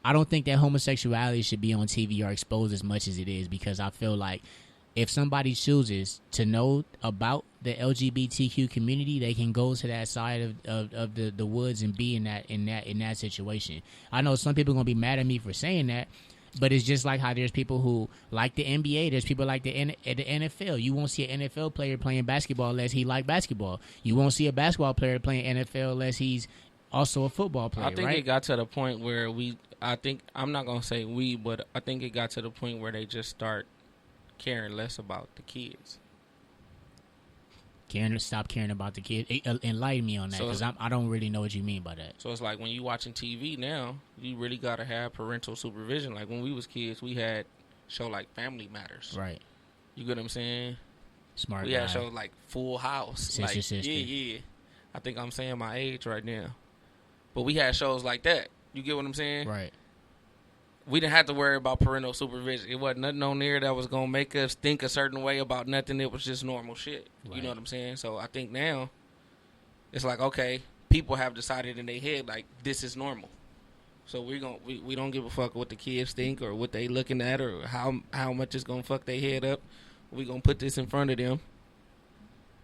S2: I don't think that homosexuality should be on TV or exposed as much as it is, because I feel like if somebody chooses to know about the LGBTQ community, they can go to that side of the woods and be in that situation. I know some people are gonna be mad at me for saying that, but it's just like how there's people who like the NBA. There's people like the NFL. You won't see an NFL player playing basketball unless he like basketball. You won't see a basketball player playing NFL unless he's also a football player.
S3: I think
S2: right?
S3: It got to the point where I'm not gonna say we, but I think it got to the point where they just start caring less about the kids.
S2: Stop caring about the kids. Enlighten me on that, because I don't really know what you mean by that.
S3: So it's like when you watching TV now, you really gotta have parental supervision. Like when we was kids, we had show like Family Matters.
S2: Right.
S3: You get what I'm saying?
S2: Smart.
S3: We had show like Full House.
S2: Sister.
S3: Yeah. I think I'm saying my age right now, but we had shows like that. You get what I'm saying?
S2: Right.
S3: We didn't have to worry about parental supervision. It wasn't nothing on there that was going to make us think a certain way about nothing. It was just normal shit. Right. You know what I'm saying? So I think now it's like, okay, people have decided in their head, like, this is normal. So we don't give a fuck what the kids think or what they looking at or how much it's going to fuck their head up. We going to put this in front of them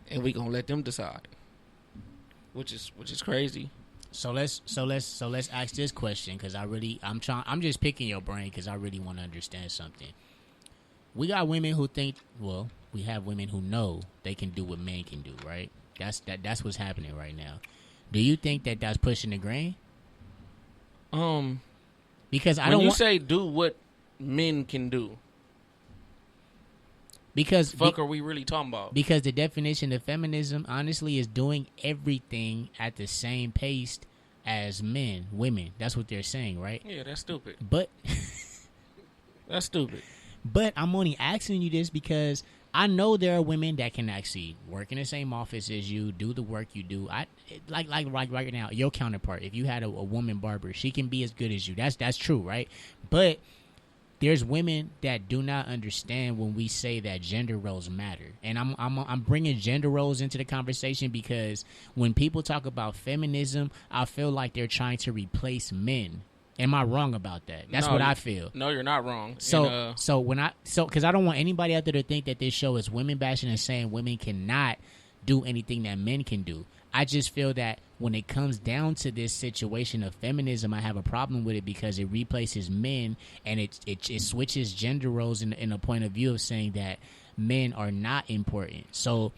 S3: and we gonna let them decide, which is crazy.
S2: So let's ask this question, because I'm just picking your brain because I really want to understand something. We got women who think, well, we have women who know they can do what men can do, right? That's what's happening right now. Do you think that that's pushing the grain? Because I don't. When
S3: you say do what men can do,
S2: because
S3: are we really talking about?
S2: Because the definition of feminism, honestly, is doing everything at the same pace as women. That's what they're saying, right?
S3: Yeah, that's stupid.
S2: But
S3: that's stupid.
S2: But I'm only asking you this because I know there are women that can actually work in the same office as you, do the work you do. Like right now, your counterpart. If you had a woman barber, she can be as good as you. That's true, right? But there's women that do not understand when we say that gender roles matter, and I'm bringing gender roles into the conversation because when people talk about feminism, I feel like they're trying to replace men. Am I wrong about that? That's what I feel.
S3: No, you're not wrong.
S2: Because I don't want anybody out there to think that this show is women bashing and saying women cannot do anything that men can do. I just feel that when it comes down to this situation of feminism, I have a problem with it because it replaces men and it switches gender roles in a point of view of saying that men are not important. So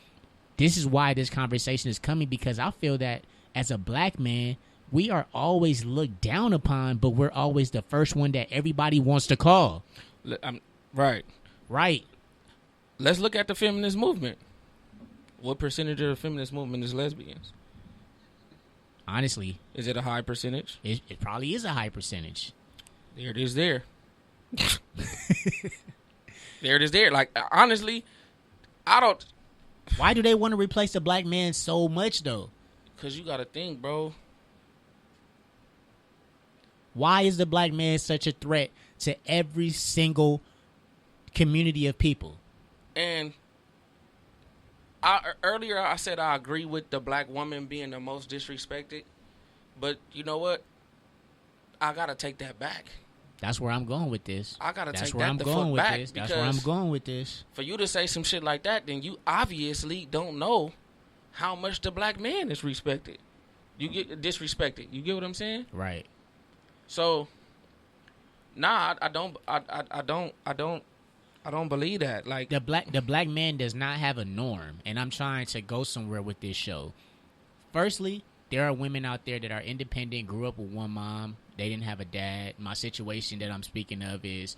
S2: this is why this conversation is coming, because I feel that as a black man, we are always looked down upon, but we're always the first one that everybody wants to call.
S3: Right.
S2: Right.
S3: Let's look at the feminist movement. What percentage of the feminist movement is lesbians?
S2: Honestly.
S3: Is it a high percentage?
S2: It probably is a high percentage.
S3: There it is there. There it is there. Like, honestly, I don't...
S2: Why do they want to replace the black man so much, though?
S3: Because you got to think, bro.
S2: Why is the black man such a threat to every single community of people?
S3: And earlier I said I agree with the black woman being the most disrespected. But you know what? I got to take that back.
S2: That's where I'm going with this.
S3: I got to take
S2: that
S3: the foot back.
S2: That's where I'm going with this.
S3: For you to say some shit like that, then you obviously don't know how much the black man is respected. You get disrespected. You get what I'm saying?
S2: Right.
S3: So, nah, I don't believe that. Like
S2: the black man does not have a norm, and I'm trying to go somewhere with this show. Firstly, there are women out there that are independent, grew up with one mom, they didn't have a dad. My situation that I'm speaking of is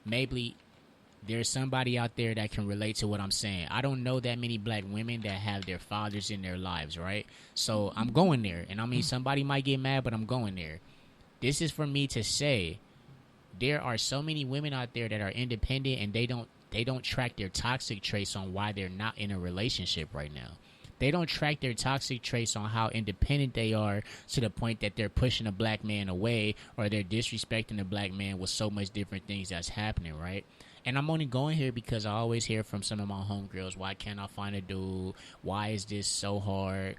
S2: maybe there's somebody out there that can relate to what I'm saying. I don't know that many black women that have their fathers in their lives, right? So I'm going there, and I mean somebody might get mad, but I'm going there. This is for me to say there are so many women out there that are independent and they don't track their toxic traits on why they're not in a relationship right now. They don't track their toxic traits on how independent they are to the point that they're pushing a black man away or they're disrespecting a black man with so much different things that's happening, right? And I'm only going here because I always hear from some of my homegirls, why can't I find a dude? Why is this so hard?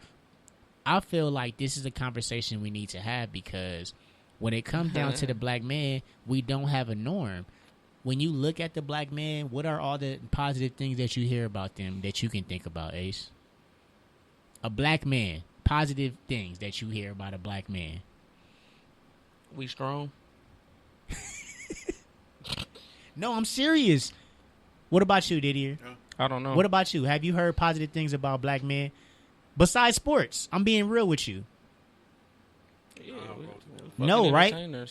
S2: I feel like this is a conversation we need to have because when it comes down to the black man, we don't have a norm. When you look at the black man, what are all the positive things that you hear about them that you can think about, Ace? A black man, positive things that you hear about a black man.
S3: We strong.
S2: No, I'm serious. What about you, Didier?
S3: I don't know.
S2: What about you? Have you heard positive things about black men besides sports? I'm being real with you.
S3: Yeah,
S2: no, right?
S3: Yeah.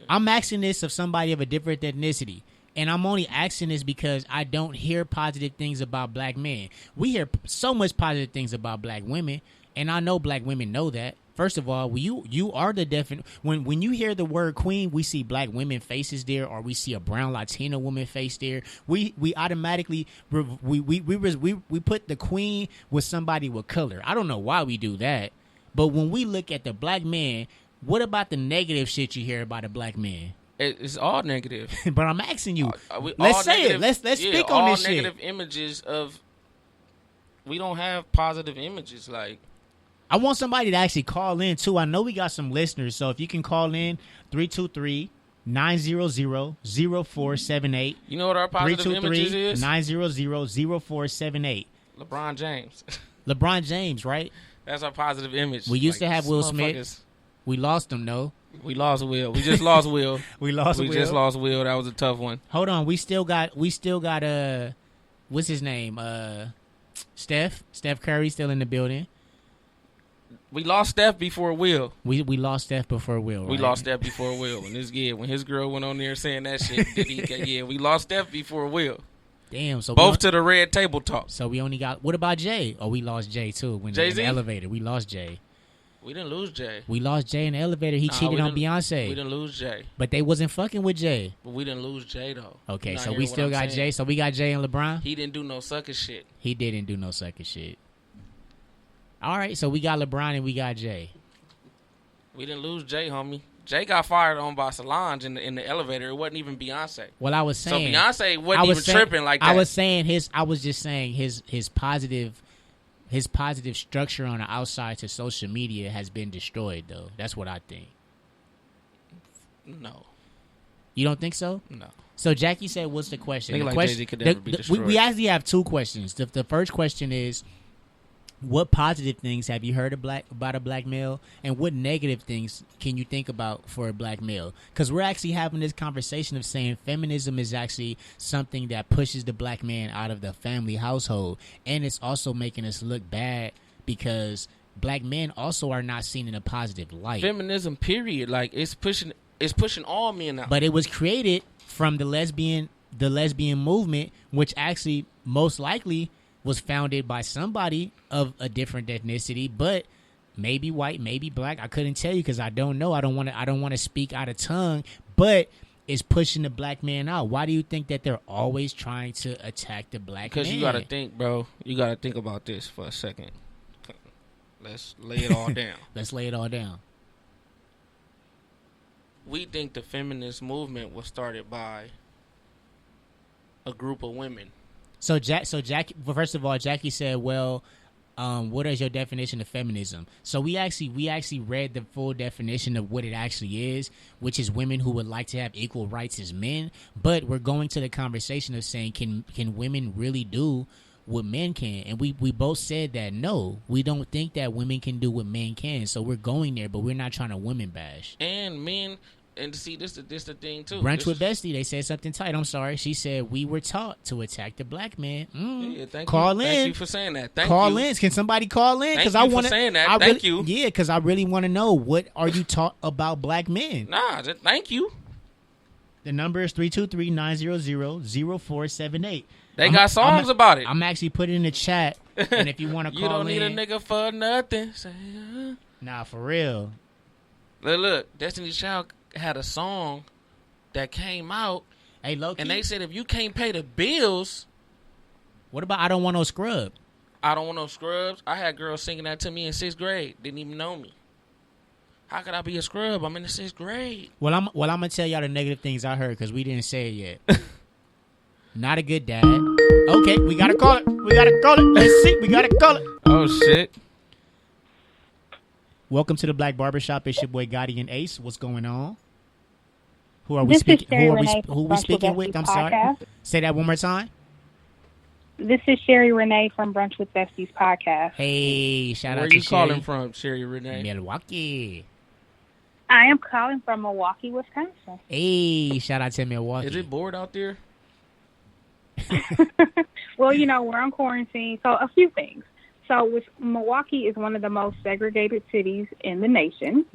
S2: I'm asking this of somebody of a different ethnicity. And I'm only asking this because I don't hear positive things about black men. We hear so much positive things about black women, and I know black women know that. First of all, you are the definite. When you hear the word queen, we see black women faces there, or we see a brown Latina woman face there. We automatically we put the queen with somebody with color. I don't know why we do that, but when we look at the black man, what about the negative shit you hear about a black man?
S3: It's all negative.
S2: But I'm asking you. Let's say it. Let's speak on this shit.
S3: All negative images of. We don't have positive images. Like,
S2: I want somebody to actually call in too. I know we got some listeners, so if you can call in 323-900-0478.
S3: You know what our positive images is?
S2: 323-900-0478.
S3: LeBron James.
S2: LeBron James, right?
S3: That's our positive image.
S2: We used to have Will Smith. We lost him, no.
S3: We lost Will. We just lost Will.
S2: We
S3: just lost Will. That was a tough one.
S2: Hold on. We still got what's his name? Steph Curry still in the building.
S3: We lost Steph before Will.
S2: We lost Steph before Will. Right?
S3: We lost Steph before Will. When his girl went on there saying that shit, we lost Steph before Will.
S2: Damn. So
S3: both to the red table talk.
S2: So we only got. What about Jay? Oh, we lost Jay too. When in the elevator, we lost Jay.
S3: We didn't lose Jay.
S2: We lost Jay in the elevator. He cheated on Beyonce.
S3: We didn't lose Jay.
S2: But they wasn't fucking with Jay.
S3: But we didn't lose Jay, though.
S2: Okay, so we still got Jay. So we got Jay and LeBron?
S3: He didn't do no sucker shit.
S2: He didn't do no sucker shit. All right, so we got LeBron and we got Jay.
S3: We didn't lose Jay, homie. Jay got fired on by Solange in the elevator. It wasn't even Beyonce.
S2: Well, I was saying.
S3: So Beyonce wasn't even tripping like that.
S2: I was just saying his positive structure on the outside to social media has been destroyed, though. That's what I think.
S3: No.
S2: You don't think so?
S3: No.
S2: So Jackie said, what's the question?
S3: The question Jay-Z could never be destroyed.
S2: We actually have two questions. The first question is, what positive things have you heard about a black male, and what negative things can you think about for a black male? Because we're actually having this conversation of saying feminism is actually something that pushes the black man out of the family household, and it's also making us look bad because black men also are not seen in a positive light.
S3: Feminism, period. Like it's pushing all men out.
S2: But it was created from the lesbian movement, which actually most likely was founded by somebody of a different ethnicity, but maybe white, maybe black. I couldn't tell you because I don't know. I don't want to speak out of tongue, but it's pushing the black man out. Why do you think that they're always trying to attack the black man?
S3: Because you got to think, bro. You got to think about this for a second. Let's lay it all down.
S2: Let's lay it all down.
S3: We think the feminist movement was started by a group of women.
S2: So Jackie, first of all, Jackie said, well, what is your definition of feminism? So we actually read the full definition of what it actually is, which is women who would like to have equal rights as men. But we're going to the conversation of saying, can women really do what men can? And we both said that no, we don't think that women can do what men can. So we're going there, but we're not trying to women bash.
S3: And men. And see, this the thing too.
S2: Brunch with Bestie, they said something tight. I'm sorry. She said we were taught to attack the black man.
S3: Yeah,
S2: call in.
S3: Thank you for saying that.
S2: Call in. Can somebody call in?
S3: Because I want to saying that. Thank you.
S2: Yeah, because I really want to know, what are you taught about black men?
S3: Nah, thank you.
S2: The number is 323-900-0478.
S3: They got songs about it.
S2: I'm actually putting in the chat, and if you want to call in,
S3: you don't need a nigga for nothing.
S2: Nah, for real.
S3: Look, Destiny's Child had a song that came out,
S2: hey, low-key,
S3: and they said if you can't pay the bills,
S2: what about I don't want no scrub?
S3: I don't want no scrubs. I had girls singing that to me in 6th grade. Didn't even know me. How could I be a scrub? I'm in the 6th grade.
S2: Well, I'm gonna tell y'all the negative things I heard because we didn't say it yet. Not a good dad. Okay, we gotta call it. Let's see. We gotta call it.
S3: Oh shit.
S2: Welcome to the Black Barbershop. It's your boy Gotti and Ace. What's going on? Who are we speaking? Who are we speaking with? I'm sorry. Say that one more time.
S1: This is Sherry Renee from Brunch with Besties podcast.
S2: Hey, shout out to Sherry.
S3: Where you calling from, Sherry Renee?
S2: Milwaukee.
S1: I am calling from Milwaukee, Wisconsin.
S2: Hey, shout out to Milwaukee.
S3: Is it bored out there?
S1: Well, we're on quarantine, so a few things. So Milwaukee is one of the most segregated cities in the nation.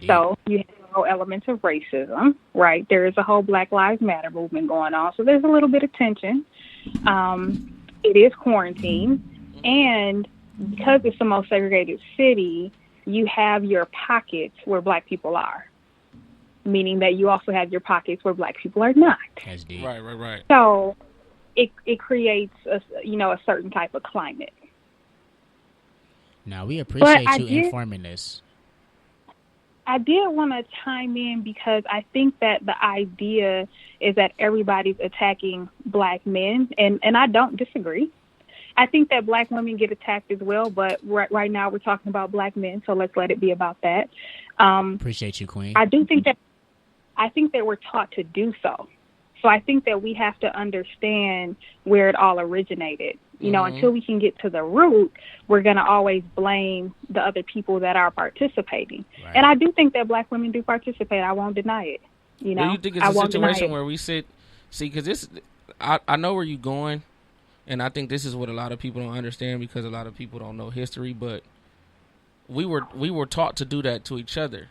S1: So you have a whole element of racism, right? There is a whole Black Lives Matter movement going on. So there's a little bit of tension. It is quarantine. And because it's the most segregated city, you have your pockets where Black people are, meaning that you also have your pockets where Black people are not.
S2: That's deep.
S3: Right.
S1: So it creates a certain type of climate.
S2: Now, we appreciate you informing us.
S1: I did want to chime in because I think that the idea is that everybody's attacking Black men, and I don't disagree. I think that Black women get attacked as well, but right now we're talking about Black men, so let's let it be about that.
S2: Appreciate you, Queen.
S1: I think that we're taught to do so. So I think that we have to understand where it all originated. You know, until we can get to the root, we're going to always blame the other people that are participating. Right. And I do think that Black women do participate. I won't deny it. You know,
S3: do you think it's a situation where we see, because I know where you're going, and I think this is what a lot of people don't understand because a lot of people don't know history, but we were taught to do that to each other.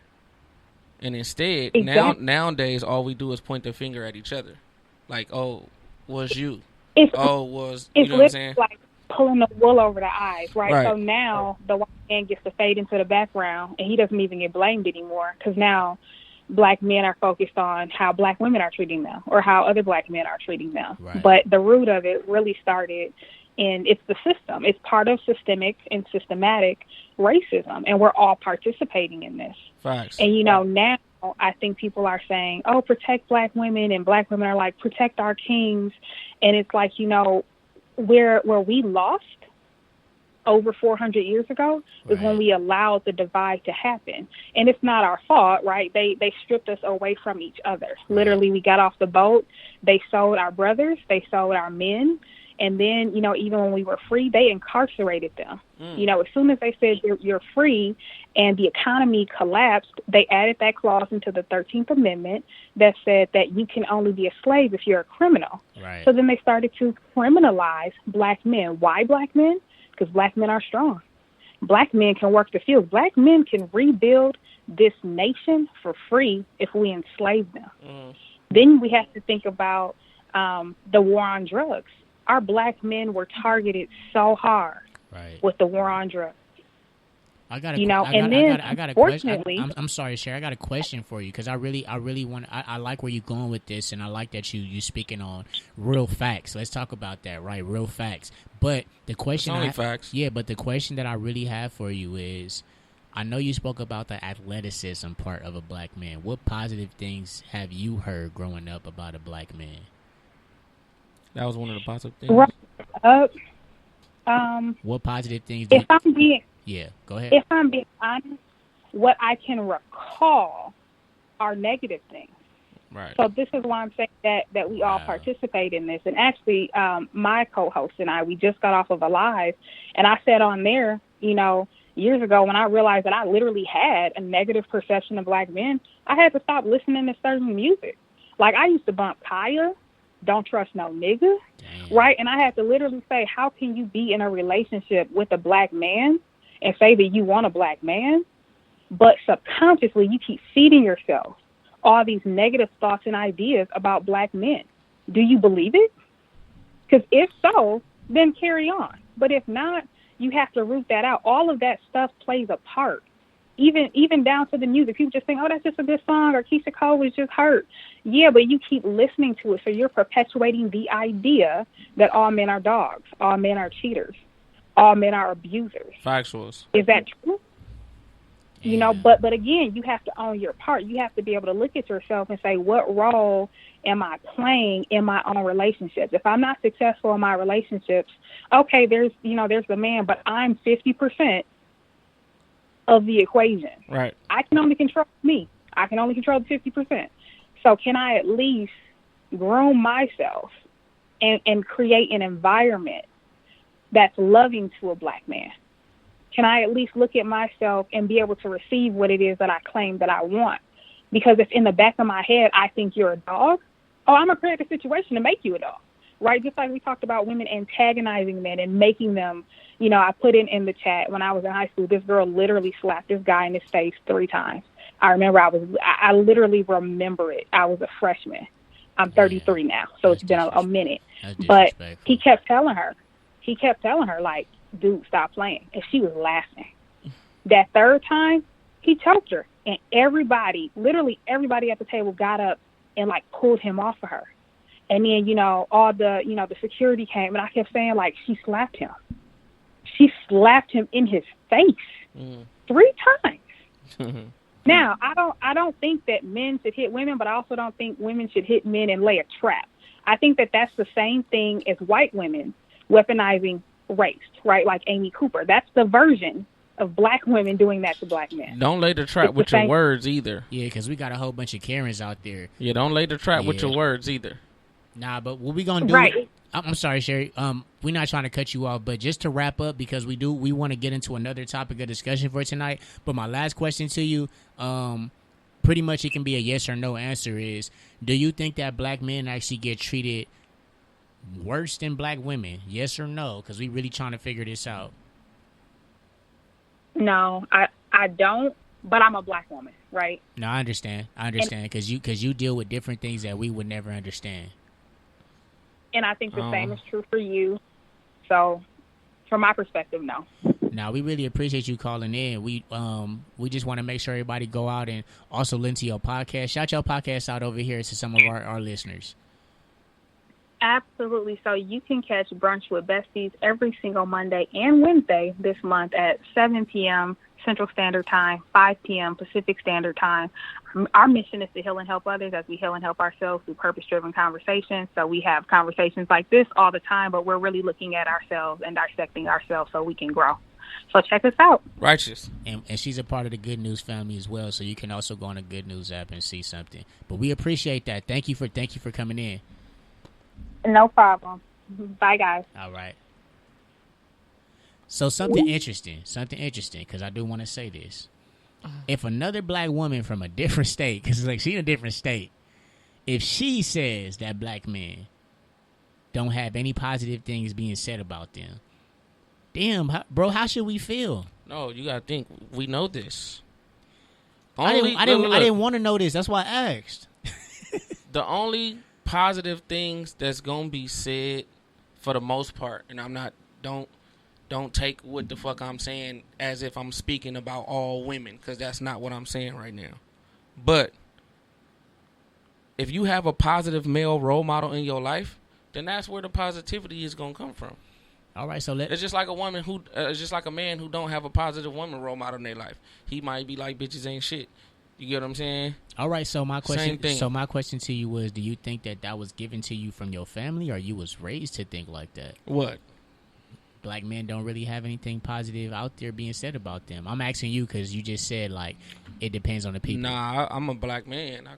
S3: And instead, nowadays, all we do is point the finger at each other. Like, oh, was you. You know what I'm saying? Like
S1: pulling the wool over the eyes, right? So now the white man gets to fade into the background, and he doesn't even get blamed anymore because now Black men are focused on how Black women are treating them or how other Black men are treating them. Right. But the root of it really started in it's the system. It's part of systemic and systematic racism, and we're all participating in this.
S3: Facts.
S1: And, you know, now I think people are saying, oh, protect Black women, and Black women are like, protect our kings. And it's like, you know, where we lost over 400 years ago is when we allowed the divide to happen. And it's not our fault, right? They stripped us away from each other. Literally, we got off the boat. They sold our brothers. They sold our men. And then, you know, even when we were free, they incarcerated them. You know, as soon as they said you're free and the economy collapsed, they added that clause into the 13th Amendment that said that you can only be a slave if you're a criminal.
S2: Right.
S1: So then they started to criminalize Black men. Why Black men? Because Black men are strong. Black men can work the fields. Black men can rebuild this nation for free if we enslave them. Then we have to think about the war on drugs. Our Black men were targeted so hard with the war on drugs.
S2: I got a question. I'm sorry, Sherry. I got a question for you because I really want. I like where you're going with this, and I like that you speaking on real facts. Let's talk about that, right? Real facts. But the question,
S3: facts.
S2: Yeah, but the question that I really have for you is, I know you spoke about the athleticism part of a Black man. What positive things have you heard growing up about a Black man?
S3: That was one of the positive things.
S2: What positive things? Go ahead.
S1: If I'm being honest, what I can recall are negative things.
S3: Right.
S1: So this is why I'm saying that we all participate in this. And actually, my co-host and we just got off of a live, and I said on there, you know, years ago when I realized that I literally had a negative perception of Black men, I had to stop listening to certain music. Like I used to bump Kaya, Don't Trust No Nigga, right? And I had to literally say, how can you be in a relationship with a Black man and say that you want a Black man, but subconsciously you keep feeding yourself all these negative thoughts and ideas about Black men? Do you believe it? Because if so, then carry on. But if not, you have to root that out. All of that stuff plays a part. Even down to the music. People just think, oh, that's just a good song, or Keisha Cole was just hurt. Yeah, but you keep listening to it, so you're perpetuating the idea that all men are dogs, all men are cheaters, all men are abusers.
S3: Factuals.
S1: Is that true? Yeah. You know, but again, you have to own your part. You have to be able to look at yourself and say, what role am I playing in my own relationships? If I'm not successful in my relationships, okay, there's the man, but I'm 50% of the equation.
S3: Right.
S1: I can only control me. I can only control the 50%. So can I at least groom myself and create an environment that's loving to a Black man? Can I at least look at myself and be able to receive what it is that I claim that I want? Because if in the back of my head I think you're a dog, I'm going to create a situation to make you a dog. Right? Just like we talked about women antagonizing men and making them, you know, I put in the chat when I was in high school, this girl literally slapped this guy in his face 3 times. I remember I literally remember it. I was a freshman. I'm 33 now, so it's been a minute. But he kept telling her, like, dude, stop playing. And she was laughing. That 3rd time, he choked her. And literally everybody at the table got up and, like, pulled him off of her. And then, you know, all the security came, and I kept saying, like, she slapped him. She slapped him in his face 3 times. Now, I don't think that men should hit women, but I also don't think women should hit men and lay a trap. I think that that's the same thing as white women weaponizing race, right? Like Amy Cooper. That's the version of Black women doing that to Black men.
S3: Don't lay the trap with your words either.
S2: Yeah, because we got a whole bunch of Karens out there.
S3: Yeah, don't lay the trap with your words either.
S2: Nah, but what we gonna do? Right. I'm sorry, Sherry. We're not trying to cut you off, but just to wrap up, because we want to get into another topic of discussion for tonight. But my last question to you, pretty much it can be a yes or no answer is, do you think that black men actually get treated worse than black women? Yes or no? Because we really trying to figure this out.
S1: No, I don't, but I'm a black woman, right?
S2: No, I understand because you deal with different things that we would never understand.
S1: And I think the same is true for you. So, from my perspective, no.
S2: Now, we really appreciate you calling in. We just want to make sure everybody go out and also listen to your podcast. Shout your podcast out over here to some of our listeners.
S1: Absolutely. So you can catch Brunch with Besties every single Monday and Wednesday this month at 7 p.m. Central Standard Time, 5 p.m. Pacific Standard Time. Our mission is to heal and help others as we heal and help ourselves through purpose-driven conversations. So we have conversations like this all the time, but we're really looking at ourselves and dissecting ourselves so we can grow. So check us out.
S3: Righteous.
S2: And she's a part of the Good News family as well, so you can also go on the Good News app and see something. But we appreciate that. Thank you for coming in.
S1: No problem. Bye, guys.
S2: All right. So something interesting, because I do want to say this. If another black woman from a different state, because it's like she's in a different state, if she says that black men don't have any positive things being said about them, damn, bro, how should we feel?
S3: No, you got to think. We know this.
S2: I didn't want to know this. That's why I asked.
S3: The only positive things that's gonna be said for the most part, and I'm not don't take what the fuck I'm saying as if I'm speaking about all women, because that's not what I'm saying right now. But if you have a positive male role model in your life, then that's where the positivity is gonna come from.
S2: All right, so
S3: it's just like a woman who it's just like a man who don't have a positive woman role model in their life. He might be like, bitches ain't shit. You get what I'm saying?
S2: All right, so my question to you was, do you think that was given to you from your family, or you was raised to think like that?
S3: What?
S2: Black men don't really have anything positive out there being said about them. I'm asking you because you just said, like, it depends on the people.
S3: Nah, I'm a black man.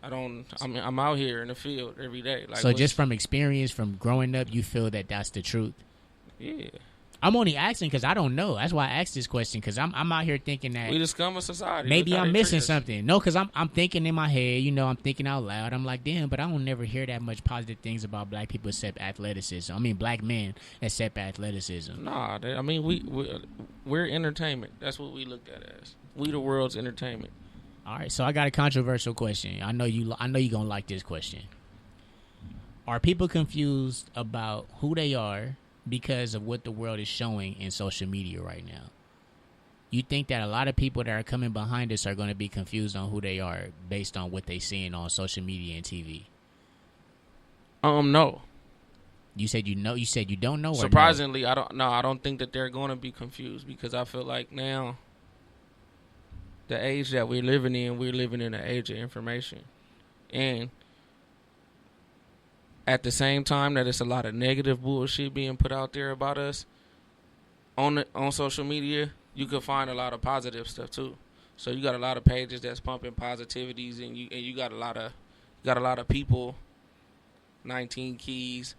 S3: I'm out here in the field every day. Like,
S2: so just from experience, from growing up, you feel that that's the truth?
S3: Yeah.
S2: I'm only asking because I don't know. That's why I asked this question, because I'm out here thinking that
S3: we the scum of society.
S2: Maybe I'm missing something. No, because I'm thinking in my head, I'm thinking out loud. I'm like, damn, but I don't never hear that much positive things about black people except athleticism. I mean, black men except athleticism.
S3: Nah, I mean, we're entertainment. That's what we looked at as. We the world's entertainment.
S2: All right, so I got a controversial question. I know you gonna like this question. Are people confused about who they are because of what the world is showing in social media right now? You think that a lot of people that are coming behind us are going to be confused on who they are based on what they're seeing on social media and TV?
S3: No.
S2: You said you know. You said you don't know. Or
S3: surprisingly,
S2: no?
S3: I don't think that they're going to be confused, because I feel like now, the age that we're living in an age of information, and at the same time that it's a lot of negative bullshit being put out there about us on social media, you can find a lot of positive stuff too. So you got a lot of pages that's pumping positivities, and you got a lot of people, 19 Keys,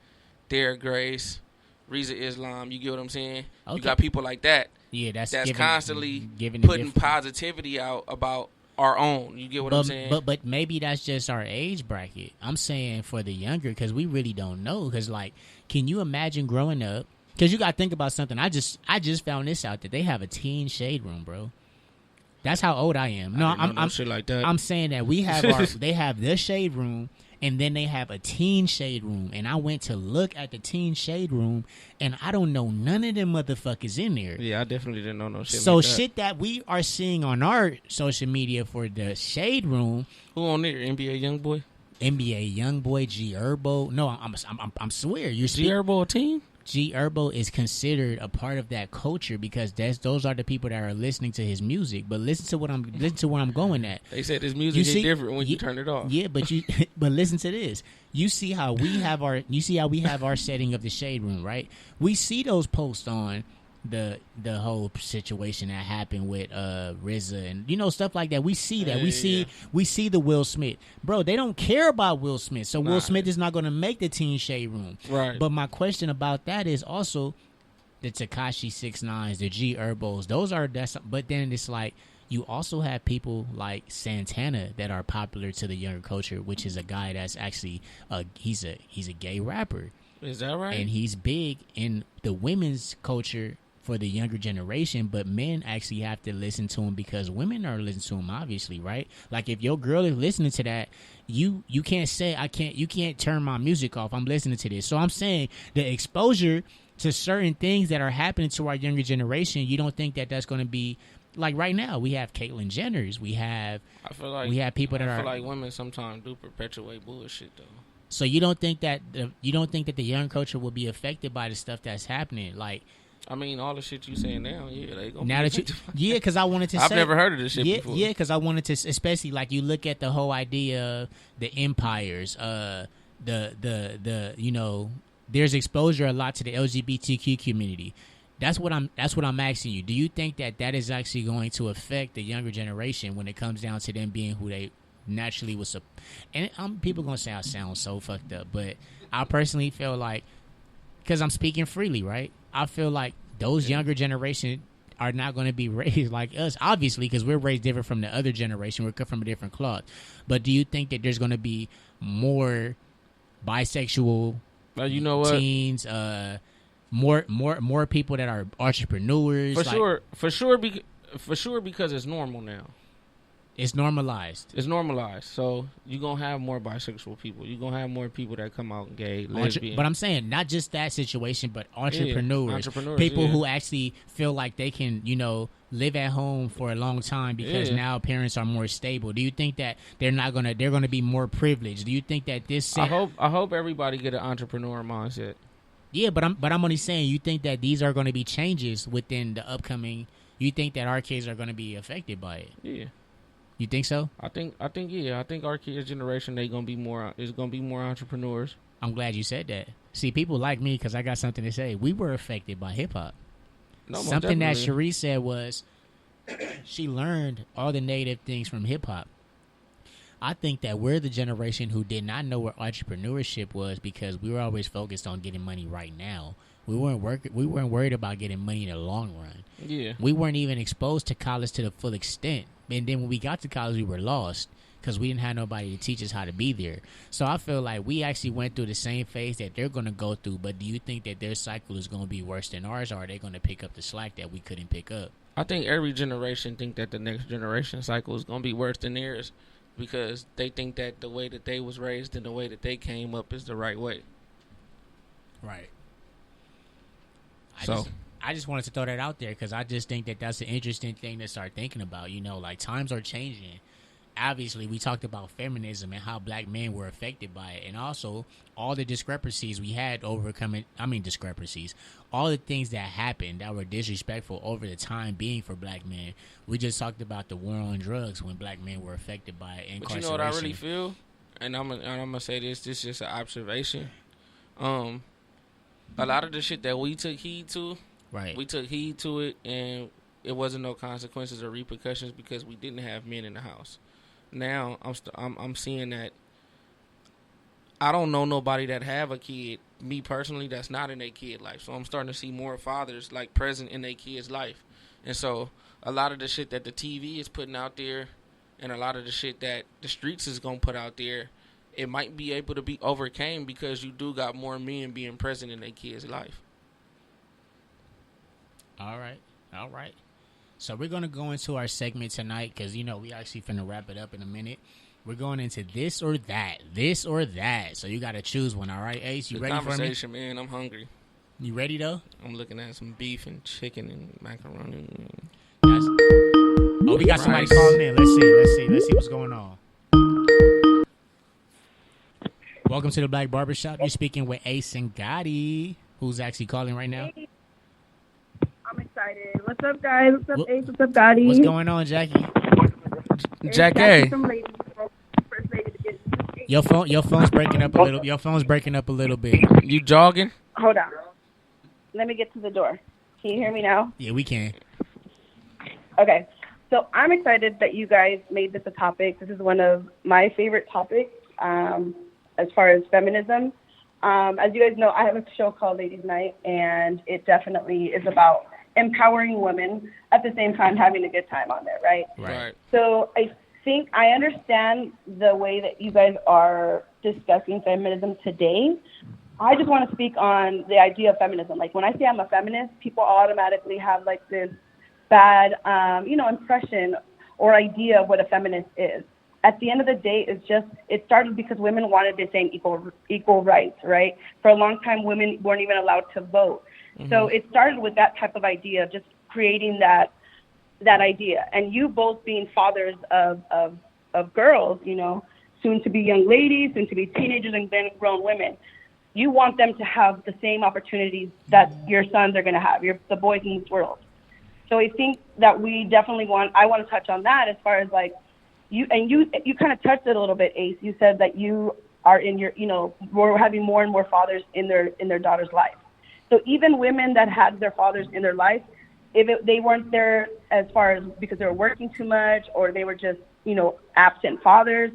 S3: Derek Grace, Reza Islam. You get what I'm saying? Okay. You got people like that.
S2: Yeah, that's
S3: constantly putting positivity out about our own. You get what I'm saying?
S2: But maybe that's just our age bracket. I'm saying for the younger, because we really don't know. Because, like, can you imagine growing up? Because you got to think about something. I just found this out, that they have a teen shade room, bro. That's how old I am. No, I'm
S3: shit like that.
S2: I'm saying that we have they have the shade room, and then they have a teen shade room. And I went to look at the teen shade room, and I don't know none of them motherfuckers in there.
S3: Yeah, I definitely didn't know no shit.
S2: So
S3: like that.
S2: Shit that we are seeing on our social media for the shade room.
S3: Who on there? NBA Youngboy?
S2: NBA Youngboy, G Herbo. No, I'm swear you
S3: G Herbo a team?
S2: G Herbo is considered a part of that culture, because those are the people that are listening to his music. But listen to where I'm going at.
S3: They said his music is different when you turn it off.
S2: Yeah, but but listen to this. You see how we have our setting of the shade room, right? We see those posts on the whole situation that happened with RZA and stuff like that. We see that. We see the Will Smith. Bro, they don't care about Will Smith. So Will Smith is not going to make the Teen Shade Room.
S3: Right.
S2: But my question about that is also the Tekashi 6ix9ines, the G Herbos. But then it's like you also have people like Santana that are popular to the younger culture, which is a guy that's actually he's a gay rapper.
S3: Is that right?
S2: And he's big in the women's culture for the younger generation, but men actually have to listen to him because women are listening to him, obviously, right? Like if your girl is listening to that, you can't say you can't turn my music off. I'm listening to this. So I'm saying the exposure to certain things that are happening to our younger generation, you don't think that that's going to be like right now? We have Caitlyn Jenners, we have people that
S3: I feel like women sometimes do perpetuate bullshit though.
S2: So you don't think that the young culture will be affected by the stuff that's happening, like?
S3: I mean, all the shit you saying now, they gonna
S2: now that because I wanted to.
S3: I've never heard of this shit before.
S2: Yeah, because I wanted to, especially like you look at the whole idea of the empires, there's exposure a lot to the LGBTQ community. That's what I'm asking you. Do you think that is actually going to affect the younger generation when it comes down to them being who they naturally was? And people gonna say I sound so fucked up, but I personally feel like, because I'm speaking freely, right? I feel like those younger generation are not going to be raised like us, obviously, because we're raised different from the other generation. We're cut from a different cloth. But do you think that there's going to be more bisexual teens, more people that are entrepreneurs?
S3: For sure, because it's normal now.
S2: It's normalized.
S3: So you're going to have more bisexual people. You're going to have more people that come out gay, lesbian.
S2: But I'm saying not just that situation, but entrepreneurs people who actually feel like they can, live at home for a long time because now parents are more stable. Do you think that they're going to be more privileged? Do you think that this...
S3: I hope everybody get an entrepreneur mindset.
S2: Yeah, but I'm only saying, you think that these are going to be changes within the upcoming... You think that our kids are going to be affected by it?
S3: Yeah.
S2: You think so?
S3: I think our kids' generation is gonna be more entrepreneurs.
S2: I'm glad you said that. See, people like me because I got something to say. We were affected by hip hop.
S3: No,
S2: something that Cherie said was she learned all the negative things from hip hop. I think that we're the generation who did not know what entrepreneurship was because we were always focused on getting money right now. We weren't worried about getting money in the long run.
S3: Yeah.
S2: We weren't even exposed to college to the full extent. And then when we got to college, we were lost because we didn't have nobody to teach us how to be there. So I feel like we actually went through the same phase that they're going to go through. But do you think that their cycle is going to be worse than ours, or are they going to pick up the slack that we couldn't pick up?
S3: I think every generation think that the next generation cycle is going to be worse than theirs because they think that the way that they was raised and the way that they came up is the right way.
S2: Right.
S3: I
S2: just wanted to throw that out there because I just think that that's an interesting thing to start thinking about. Like times are changing. Obviously, we talked about feminism and how black men were affected by it, and also all the discrepancies we had discrepancies. All the things that happened that were disrespectful over the time being for black men. We just talked about the war on drugs when black men were affected by incarceration.
S3: But you know what I really feel? And I'm gonna say this is just an observation. A lot of the shit that we took heed to,
S2: right?
S3: We took heed to it, and it wasn't no consequences or repercussions because we didn't have men in the house. Now I'm seeing that I don't know nobody that have a kid, me personally, that's not in their kid life. So I'm starting to see more fathers like present in their kid's life, and so a lot of the shit that the TV is putting out there, and a lot of the shit that the streets is gonna put out there, it might be able to be overcame because you do got more men being present in their kids' life.
S2: All right. So we're going to go into our segment tonight because, we actually finna wrap it up in a minute. We're going into this or that. So you got to choose one, all right, Ace? You ready for me?
S3: Conversation, man. I'm hungry.
S2: You ready, though?
S3: I'm looking at some beef and chicken and macaroni.
S2: We got somebody calling in. Let's see what's going on. Welcome to the Black Barbershop. You're speaking with Ace and Gotti, who's actually calling right now.
S1: Hey. I'm excited. What's up, guys? What's up, Ace? What's up, Gotti?
S2: What's going on, Jackie?
S3: Jackie.
S2: Your phone's breaking up a little. Your phone's breaking up a little bit.
S3: You jogging?
S1: Hold on. Let me get to the door.
S4: Can you hear me now?
S2: Yeah, we can.
S4: Okay. So I'm excited that you guys made this a topic. This is one of my favorite topics as far as feminism. As you guys know, I have a show called Ladies Night, and it definitely is about empowering women at the same time having a good time on there, right?
S3: Right.
S4: So I think I understand the way that you guys are discussing feminism today. I just want to speak on the idea of feminism. Like, when I say I'm a feminist, people automatically have like this bad, impression or idea of what a feminist is. At the end of the day, it started because women wanted the same equal rights, right? For a long time, women weren't even allowed to vote. Mm-hmm. So it started with that type of idea of just creating that idea. And you both being fathers of girls, soon to be young ladies, soon to be teenagers, and then grown women. You want them to have the same opportunities that your sons are going to have, the boys in this world. So I think that I want to touch on that as far as like, you kind of touched it a little bit, Ace. You said that you are we're having more and more fathers in their daughter's life. So even women that had their fathers in their life, they weren't there as far as because they were working too much or they were just, absent fathers,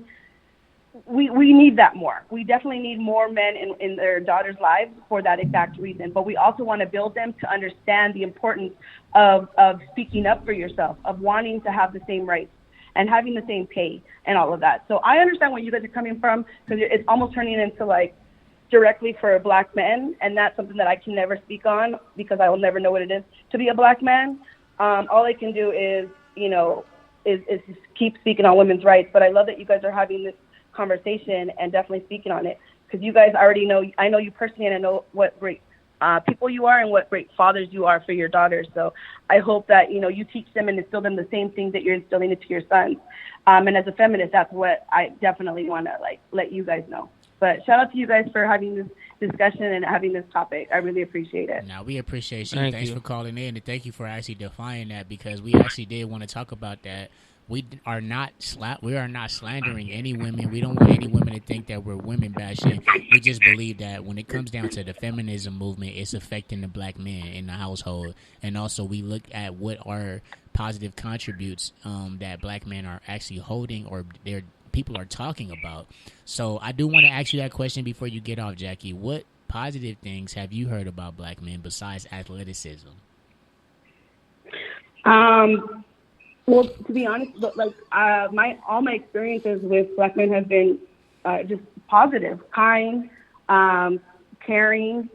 S4: we need that more. We definitely need more men in their daughters' lives for that exact reason. But we also want to build them to understand the importance of speaking up for yourself, of wanting to have the same rights and having the same pay and all of that. So I understand where you guys are coming from, because it's almost turning into like directly for black men, and that's something that I can never speak on because I will never know what it is to be a black man. All I can do is just keep speaking on women's rights. But I love that you guys are having this conversation and definitely speaking on it, because you guys already know, I know you personally, and I know what great people you are and what great fathers you are for your daughters. So I hope that you teach them and instill them the same things that you're instilling into your sons. And as a feminist, that's what I definitely want to let you guys know. But shout out to you guys for having this discussion and having this topic. I really appreciate it.
S2: Now, we appreciate you. Thanks for calling in, and thank you for actually defining that, because we actually did want to talk about that. We are not slandering any women. We don't want any women to think that we're women bashing. We just believe that when it comes down to the feminism movement, it's affecting the black men in the household. And also we look at what are positive contributes that black men are actually holding or their people are talking about. So I do want to ask you that question before you get off, Jackie. What positive things have you heard about black men besides athleticism?
S4: Well, to be honest, all my experiences with black men have been just positive, kind, caring.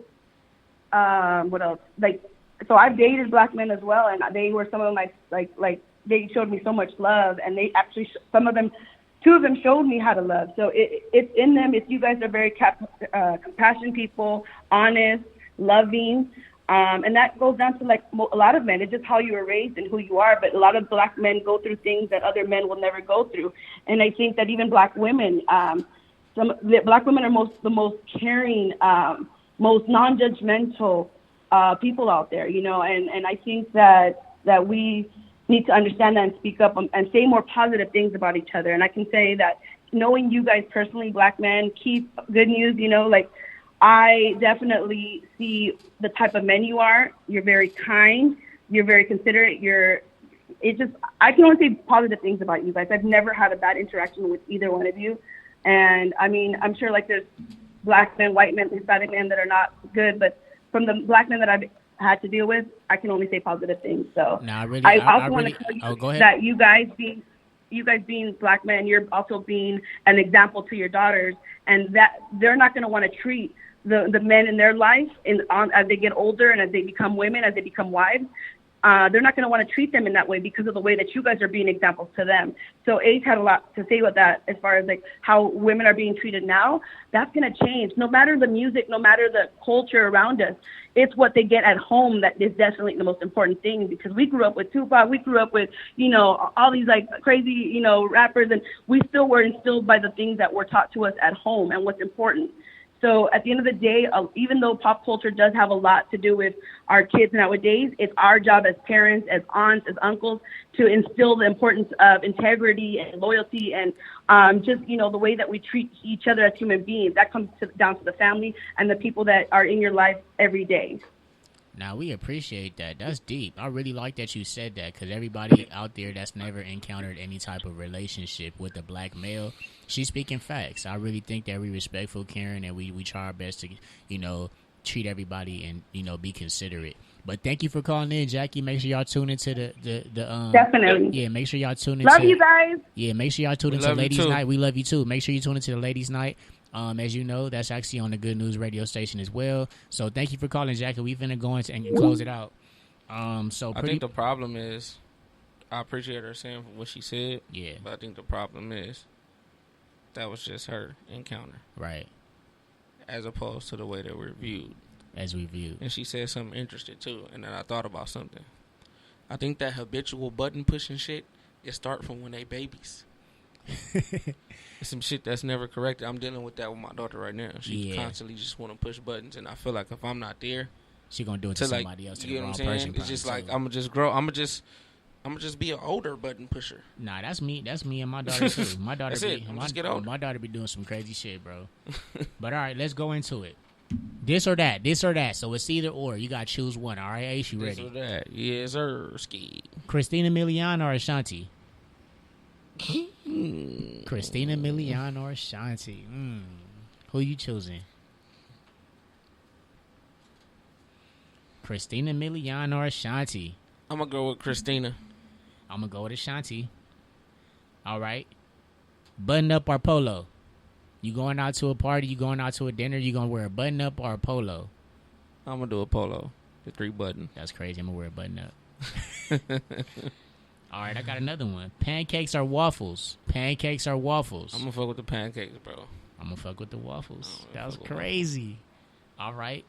S4: What else? So I've dated black men as well, and they were some of my they showed me so much love, and they actually two of them showed me how to love. So it's in them. If you guys are very compassionate people, honest, loving. And that goes down to a lot of men. It's just how you were raised and who you are. But a lot of black men go through things that other men will never go through. And I think that even black women, black women are the most caring, most non-judgmental people out there, And I think that we need to understand that and speak up and say more positive things about each other. And I can say that knowing you guys personally, black men, keep good news, I definitely see the type of men you are. You're very kind. You're very considerate. I can only say positive things about you guys. I've never had a bad interaction with either one of you. And I mean, I'm sure there's black men, white men, Hispanic men that are not good, but from the black men that I've had to deal with, I can only say positive things. So I also want to tell you that you guys being black men, you're also being an example to your daughters, and that they're not going to want to treat the men in their life as they get older and as they become women, as they become wives. They're not going to want to treat them in that way because of the way that you guys are being examples to them. So Ace had a lot to say about that as far as how women are being treated now. That's going to change. No matter the music, no matter the culture around us, it's what they get at home that is definitely the most important thing, because we grew up with Tupac, we grew up with, all these crazy, rappers, and we still were instilled by the things that were taught to us at home and what's important. So at the end of the day, even though pop culture does have a lot to do with our kids nowadays, it's our job as parents, as aunts, as uncles, to instill the importance of integrity and loyalty and just, the way that we treat each other as human beings. That comes down to the family and the people that are in your life every day.
S2: Now, we appreciate that. That's deep. I really like that you said that, because everybody out there that's never encountered any type of relationship with a black male, she's speaking facts. I really think that we respectful, caring, and we try our best to, treat everybody and, be considerate. But thank you for calling in, Jackie. Make sure y'all tune into the
S4: Definitely.
S2: Yeah, make sure y'all tune into.
S4: Love you guys.
S2: Yeah, make sure y'all tune into Ladies Night. We love you too. Make sure you tune into the Ladies Night. As you know, that's actually on the Good News radio station as well. So thank you for calling, Jackie. We finna go into and close it out. I
S3: think the problem is, I appreciate her saying what she said.
S2: Yeah.
S3: But I think the problem is, that was just her encounter.
S2: Right.
S3: As opposed to the way that we're viewed.
S2: As we viewed.
S3: And she said something interesting too, and then I thought about something. I think that habitual button pushing shit, it start from when they babies. It's some shit that's never corrected. I'm dealing with that with my daughter right now. She constantly just want to push buttons, and I feel like if I'm not there,
S2: she gonna do it to somebody else.
S3: You know what I'm saying? It's just like I'm gonna just grow. I'm gonna just be an older button pusher.
S2: Nah, that's me. That's me and my daughter too. My daughter
S3: get older.
S2: My daughter be doing some crazy shit, bro. But all right, let's go into it. This or that. So it's either or. You gotta choose one. All right, Ace, you ready?
S3: This or that. Yes, sir. Ski.
S2: Christina Milian or Ashanti? Christina Milian or Ashanti? Who you choosing? Christina Milian or Ashanti?
S3: I'm gonna go with Christina.
S2: I'm gonna go with Ashanti. All right. Button up or polo? You going out to a party? You going out to a dinner? You gonna wear a button up or a polo?
S3: I'm gonna do a polo. The 3 button.
S2: That's crazy. I'm gonna wear a button up. All right, I got another one. Pancakes or waffles? Pancakes or waffles?
S3: I'm gonna fuck with the pancakes, bro.
S2: I'm gonna fuck with the waffles. That was crazy. All right.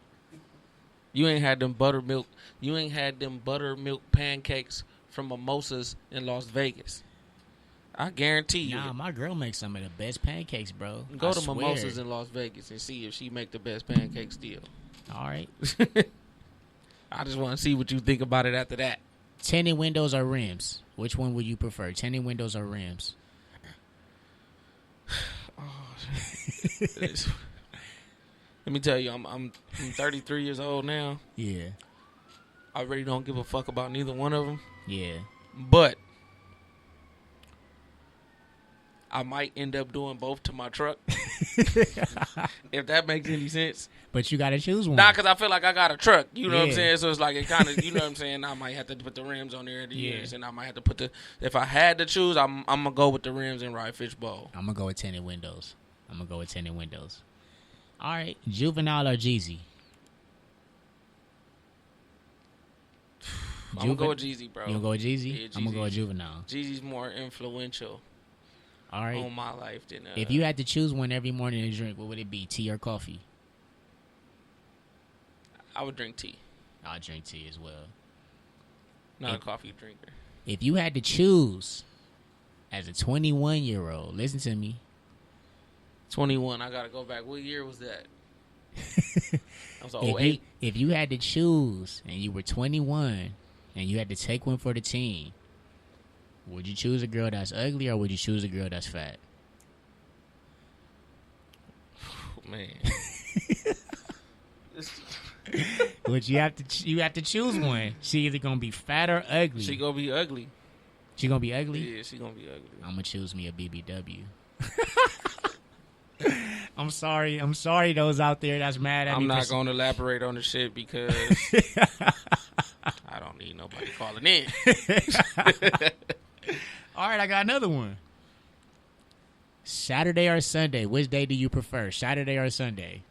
S3: You ain't had them buttermilk pancakes from Mimosas in Las Vegas. I guarantee you.
S2: Nah, my girl makes some of the best pancakes, bro.
S3: Go to Mimosas in Las Vegas and see if she make the best pancakes still.
S2: All right.
S3: I just want to see what you think about it after that.
S2: Tinted windows or rims? Which one would you prefer? Tinted windows or rims?
S3: Let me tell you, I'm 33 years old now.
S2: Yeah.
S3: I really don't give a fuck about neither one of them.
S2: Yeah.
S3: But I might end up doing both to my truck. If that makes any sense.
S2: But you got to choose one.
S3: Nah, because I feel like I got a truck. You know what I'm saying? So it's like it kind of, you know what I'm saying? I might have to put the rims on there at the years, and I might have to put if I had to choose, I'm going to go with the rims and ride fishbowl.
S2: I'm going to go with tinted windows. All right. Juvenile or Jeezy?
S3: I'm going to go with Jeezy, bro.
S2: You going to go with Jeezy?
S3: Yeah, Jeezy.
S2: I'm going to go with Juvenile.
S3: Jeezy's more influential.
S2: All right.
S3: On my life than
S2: if you had to choose one every morning to drink, what would it be? Tea or coffee?
S3: I would drink tea.
S2: I'll drink tea as well.
S3: Not a coffee drinker. If
S2: you had to choose as a 21-year-old, listen to me.
S3: 21, I gotta go back. What year was that? I was 08.
S2: If you had to choose and you were 21 and you had to take one for the team, would you choose a girl that's ugly or would you choose a girl that's fat?
S3: Oh, man.
S2: But you have to choose one. She either gonna be fat or ugly.
S3: She gonna be ugly.
S2: She gonna be ugly?
S3: Yeah, she gonna be ugly.
S2: I'm gonna choose me a BBW. I'm sorry those out there that's mad at me.
S3: I'm not gonna elaborate on the shit because I don't need nobody calling in.
S2: All right, I got another one. Saturday or Sunday? Which day do you prefer? Saturday or Sunday?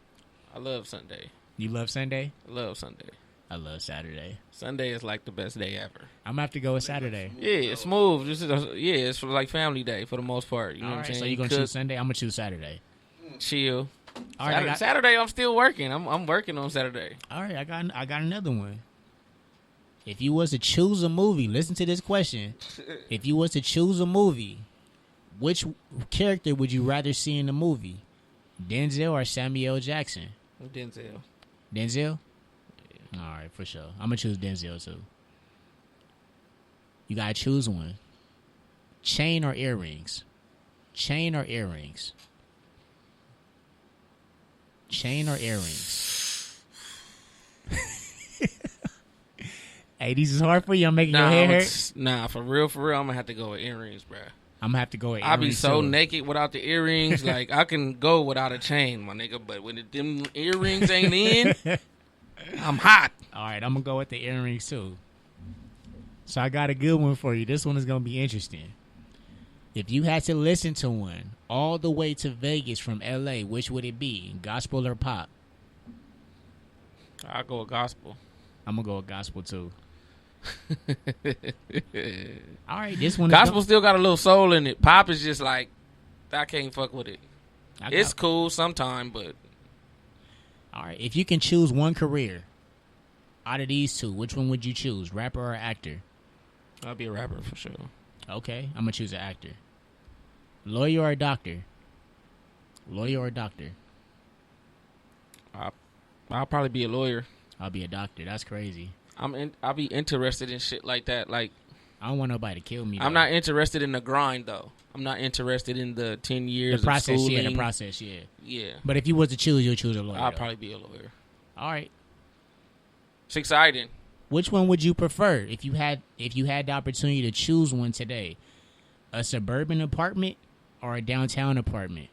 S3: I love Sunday.
S2: You love Sunday?
S3: I love Sunday.
S2: I love Saturday.
S3: Sunday is like the best day ever.
S2: I'm going to have to go with Saturday.
S3: Yeah, it's smooth. It's for like family day for the most part. You know what I'm saying?
S2: So you're going to choose Sunday? I'm going to choose Saturday.
S3: Chill.
S2: All right,
S3: Saturday, I'm still working. I'm working on Saturday.
S2: All right, I got another one. If you was to choose a movie, listen to this question. If you was to choose a movie, which character would you rather see in the movie? Denzel or Samuel Jackson?
S3: Denzel.
S2: Denzel? Yeah. All right, for sure. I'm going to choose Denzel, too. You got to choose one. Chain or earrings? Chain or earrings? Chain or earrings? Hey, these is hard for you. I'm making your hair hurt.
S3: Nah, for real, I'm gonna have to go with earrings, bro.
S2: I'm gonna have to go with earrings.
S3: I'll be so
S2: too.
S3: naked without the earrings. Like, I can go without a chain, my nigga. But when them earrings ain't in, I'm hot.
S2: All right, I'm gonna go with the earrings too. So I got a good one for you. This one is gonna be interesting. If you had to listen to one all the way to Vegas from LA, which would it be? Gospel or pop?
S3: I'll go with gospel.
S2: I'm gonna go with gospel too. All right, this one.
S3: Gospel still got a little soul in it. Pop is just like, I can't fuck with it. It's cool sometime, but.
S2: All right, if you can choose one career out of these two, which one would you choose, rapper or actor?
S3: I'll be a rapper for sure.
S2: Okay, I'm gonna choose an actor. Lawyer or doctor? Lawyer or doctor?
S3: I'll probably be a lawyer.
S2: I'll be a doctor. That's crazy.
S3: I'll be interested in shit like that. Like,
S2: I don't want nobody to kill me.
S3: I'm not interested in the grind though. I'm not interested in the 10 years
S2: the process,
S3: of schooling.
S2: Yeah, the process, yeah.
S3: Yeah.
S2: But if you was to choose, you'll choose a lawyer.
S3: I'll probably be a lawyer.
S2: All right.
S3: It's exciting.
S2: Which one would you prefer if you had the opportunity to choose one today? A suburban apartment or a downtown apartment?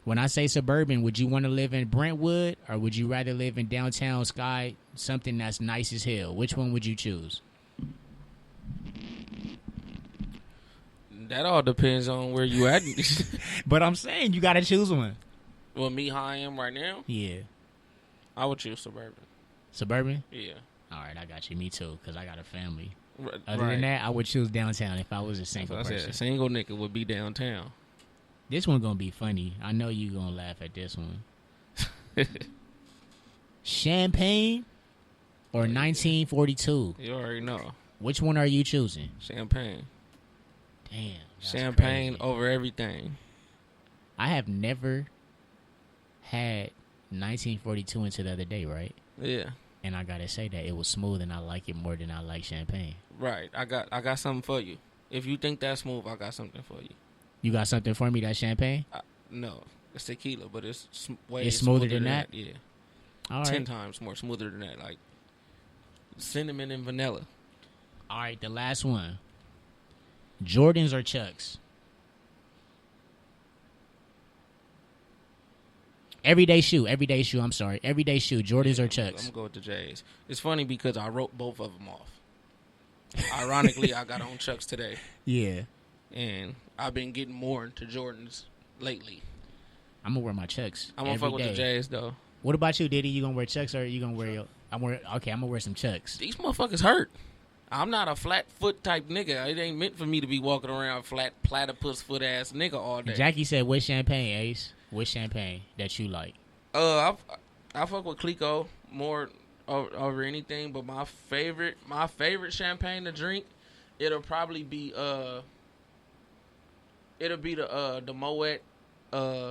S2: When I say suburban, would you want to live in Brentwood or would you rather live in downtown Sky, something that's nice as hell? Which one would you choose?
S3: That all depends on where you at.
S2: But I'm saying you got to choose one.
S3: Well, me how I am right now?
S2: Yeah.
S3: I would choose suburban.
S2: Suburban?
S3: Yeah.
S2: All right, I got you. Me too, because I got a family.
S3: Right.
S2: Other than that, I would choose downtown if I was a single person.
S3: Said, a single nigga would be downtown.
S2: This one gonna be funny. I know you gonna laugh at this one. Champagne or 1942?
S3: You already know.
S2: Which one are you choosing?
S3: Champagne.
S2: Damn.
S3: Champagne
S2: crazy.
S3: over everything.
S2: I have never had 1942 until the other day, right?
S3: Yeah.
S2: And I gotta say that it was smooth, and I like it more than I like champagne.
S3: Right. I got something for you. If you think that's smooth, I got something for you.
S2: You got something for me that's champagne?
S3: No, it's tequila, but it's
S2: smoother than that?
S3: Yeah.
S2: All right.
S3: 10 times more smoother than that. Like cinnamon and vanilla.
S2: All right, the last one. Jordans or Chucks? Everyday shoe. I'm sorry. Everyday shoe. Jordans or Chucks?
S3: I'm going to go with the J's. It's funny because I wrote both of them off. Ironically, I got on Chucks today.
S2: Yeah.
S3: And I've been getting more into Jordans lately.
S2: I'm going to wear my Chucks.
S3: I'm going to fuck with the J's, though.
S2: What about you, Diddy? You going to wear Chucks or you going to wear your... I'm going to wear some Chucks.
S3: These motherfuckers hurt. I'm not a flat foot type nigga. It ain't meant for me to be walking around flat platypus foot ass nigga all day.
S2: Jackie said, "Which champagne, Ace? Which champagne that you like?"
S3: I fuck with Clico more over anything, but my favorite champagne to drink, it'll probably be the Moet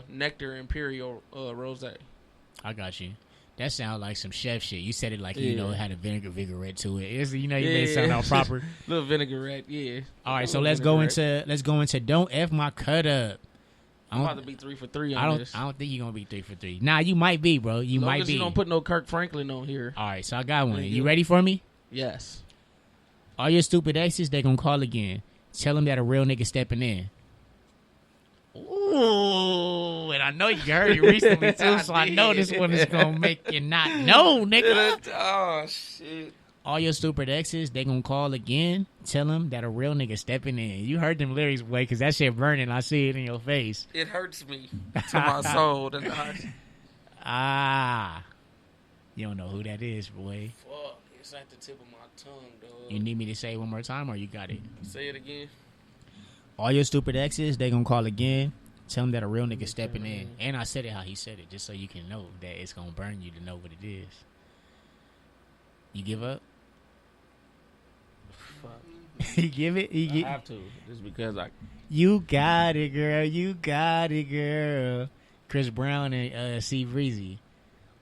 S3: Nectar Imperial Rosé.
S2: I got you. That sounds like some chef shit. You said it like it had a vinaigrette to it. It's, you made it sound all proper.
S3: Little vinaigrette, yeah.
S2: All right, so let's go into don't F my cut up.
S3: I'm about to be 3 for 3 on this.
S2: I don't think you're gonna be 3 for 3. Nah, you might be, bro. You might be.
S3: You don't put no Kirk Franklin on here.
S2: All right, so I got one. You ready for me?
S3: Yes.
S2: All your stupid exes, they gonna call again. Tell them that a real nigga stepping in. Ooh, and I know you heard it recently too, so I know this one is gonna make you not know, nigga.
S3: Oh shit!
S2: All your stupid exes, they gonna call again. Tell them that a real nigga stepping in. You heard them lyrics, boy, because that shit burning. I see it in your face.
S3: It hurts me to my soul.
S2: You don't know who that is, boy.
S3: Fuck, it's at the tip of my tongue, dog.
S2: You need me to say it one more time, or you got it?
S3: Say it again.
S2: All your stupid exes, they gonna call again. Tell them that a real nigga stepping in. And I said it how he said it, just so you can know that it's gonna burn you to know what it is. You give up?
S3: Fuck.
S2: You give it?
S3: I have to. Just because
S2: You got it, girl. You got it, girl. Chris Brown and C Breezy.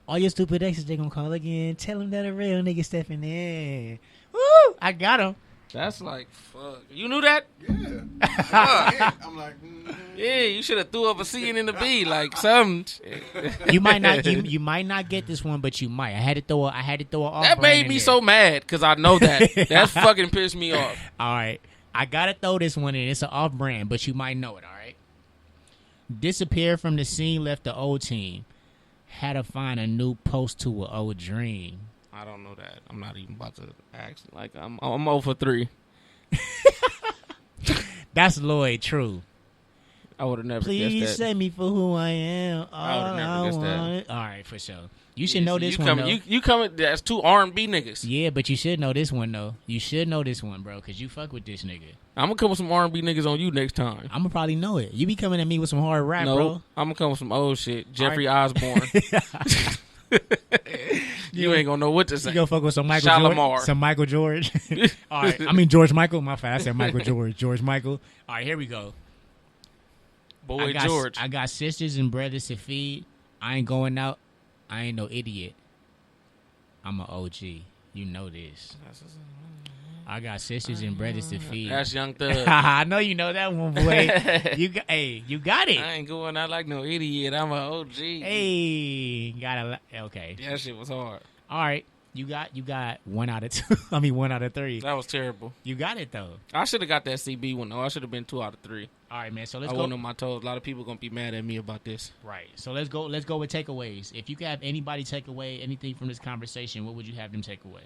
S2: All your stupid exes, they gonna call again. Tell them that a real nigga stepping in. Woo! I got him.
S3: That's like, fuck. You knew that?
S5: Yeah. I'm like,
S3: yeah, you should have threw up a C and a B, like something.
S2: You might not. You might not get this one, but you might. I had to throw a off.
S3: That made me so mad because I know that. That fucking pissed me off.
S2: All right, I gotta throw this one in. It's an off brand, but you might know it. All right. Disappeared from the scene, left the old team. Had to find a new post to an old dream.
S3: I don't know that. I'm not even about to ask. Like I'm 0 for 3.
S2: That's Lloyd. True.
S3: I would have never
S2: Please
S3: guessed that.
S2: save me for who I am.
S3: I would have never guessed that.
S2: All right, for sure. You should know this one, though.
S3: You coming? That's 2 R&B niggas.
S2: Yeah, but you should know this one, though. You should know this one, bro, because you fuck with this nigga.
S3: I'm going to come with some R&B niggas on you next time.
S2: I'm going to probably know it. You be coming at me with some hard rap, bro.
S3: I'm going to come with some old shit. Jeffrey Osborne. You ain't going to know what to say.
S2: You going to fuck with some Michael
S3: Shalimar.
S2: George? Some Michael George? All right. I mean, George Michael. My bad. I said Michael George. George Michael. All right, here we go.
S3: George.
S2: I got sisters and brothers to feed. I ain't going out. I ain't no idiot. I'm an OG. You know this. I got sisters and brothers to feed.
S3: That's Young Thug.
S2: I know you know that one, boy. You got it.
S3: I ain't going out like no idiot. I'm an OG.
S2: Hey, okay.
S3: That shit was hard.
S2: All right. You got 1 out of 2. I mean 1 out of 3.
S3: That was terrible.
S2: You got it though.
S3: I should have got that CB one though. I should have been 2 out of 3.
S2: All right, man. So let's
S3: I
S2: go.
S3: wasn't on my toes. A lot of people gonna be mad at me about this.
S2: Right. So let's go with takeaways. If you could have anybody take away anything from this conversation, what would you have them take away?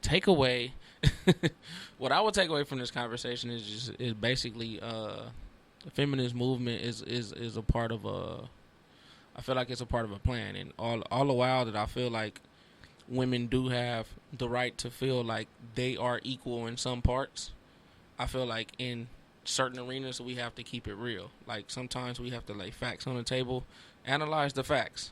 S3: Take away. What I would take away from this conversation is basically the feminist movement is a part of a. I feel like it's a part of a plan, and all the while that I feel like women do have the right to feel like they are equal in some parts. I feel like in certain arenas we have to keep it real. Like sometimes we have to lay facts on the table, analyze the facts.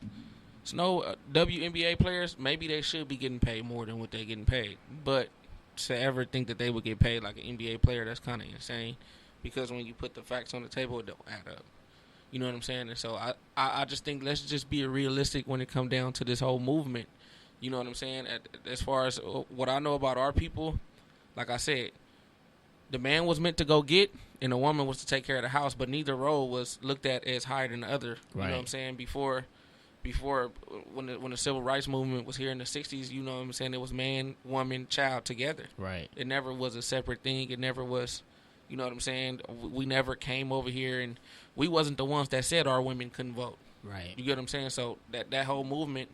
S3: So no WNBA players, maybe they should be getting paid more than what they're getting paid, but to ever think that they would get paid like an NBA player, that's kind of insane, because when you put the facts on the table, it don't add up. You know what I'm saying? And so I just think let's just be realistic when it comes down to this whole movement. You know what I'm saying? As far as what I know about our people, like I said, the man was meant to go get, and the woman was to take care of the house, but neither role was looked at as higher than the other.
S2: Right.
S3: You know what I'm saying? Before when the civil rights movement was here in the 60s, you know what I'm saying, it was man, woman, child together.
S2: Right.
S3: It never was a separate thing. It never was, you know what I'm saying? We never came over here and we wasn't the ones that said our women couldn't vote.
S2: Right.
S3: You get what I'm saying? So that whole movement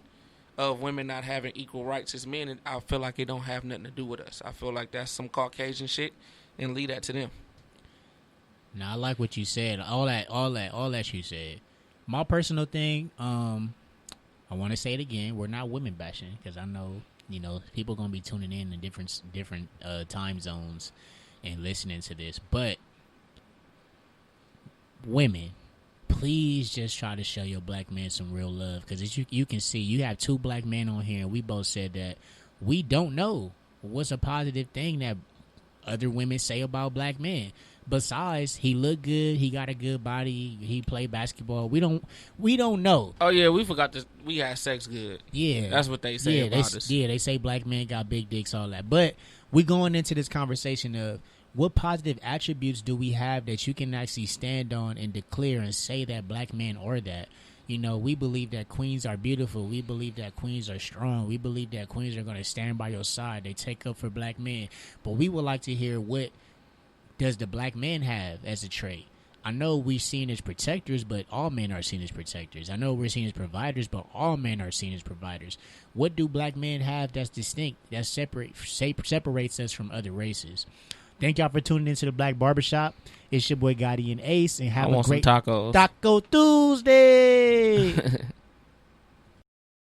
S3: of women not having equal rights as men, I feel like it don't have nothing to do with us. I feel like that's some Caucasian shit, and leave that to them.
S2: Now I like what you said. All that you said. My personal thing, I want to say it again. We're not women bashing, because I know, you know, people gonna be tuning in different time zones and listening to this. But women, please just try to show your black men some real love, because as you can see, you have 2 black men on here, and we both said that we don't know what's a positive thing that other women say about black men. Besides, he looked good, he got a good body, he played basketball. We don't know.
S3: Oh yeah, we forgot this. We had sex good.
S2: Yeah,
S3: that's what they say about us.
S2: Yeah, they say black men got big dicks, all that. But we going into this conversation of what positive attributes do we have that you can actually stand on and declare and say that black men are that. You know, we believe that queens are beautiful. We believe that queens are strong. We believe that queens are going to stand by your side. They take up for black men. But we would like to hear, what does the black man have as a trait? I know we're seen as protectors, but all men are seen as protectors. I know we're seen as providers, but all men are seen as providers. What do black men have that's distinct, that separates us from other races? Thank y'all for tuning into the Black Barbershop. It's your boy Gotti and Ace, and have a great
S3: tacos.
S2: Taco Tuesday.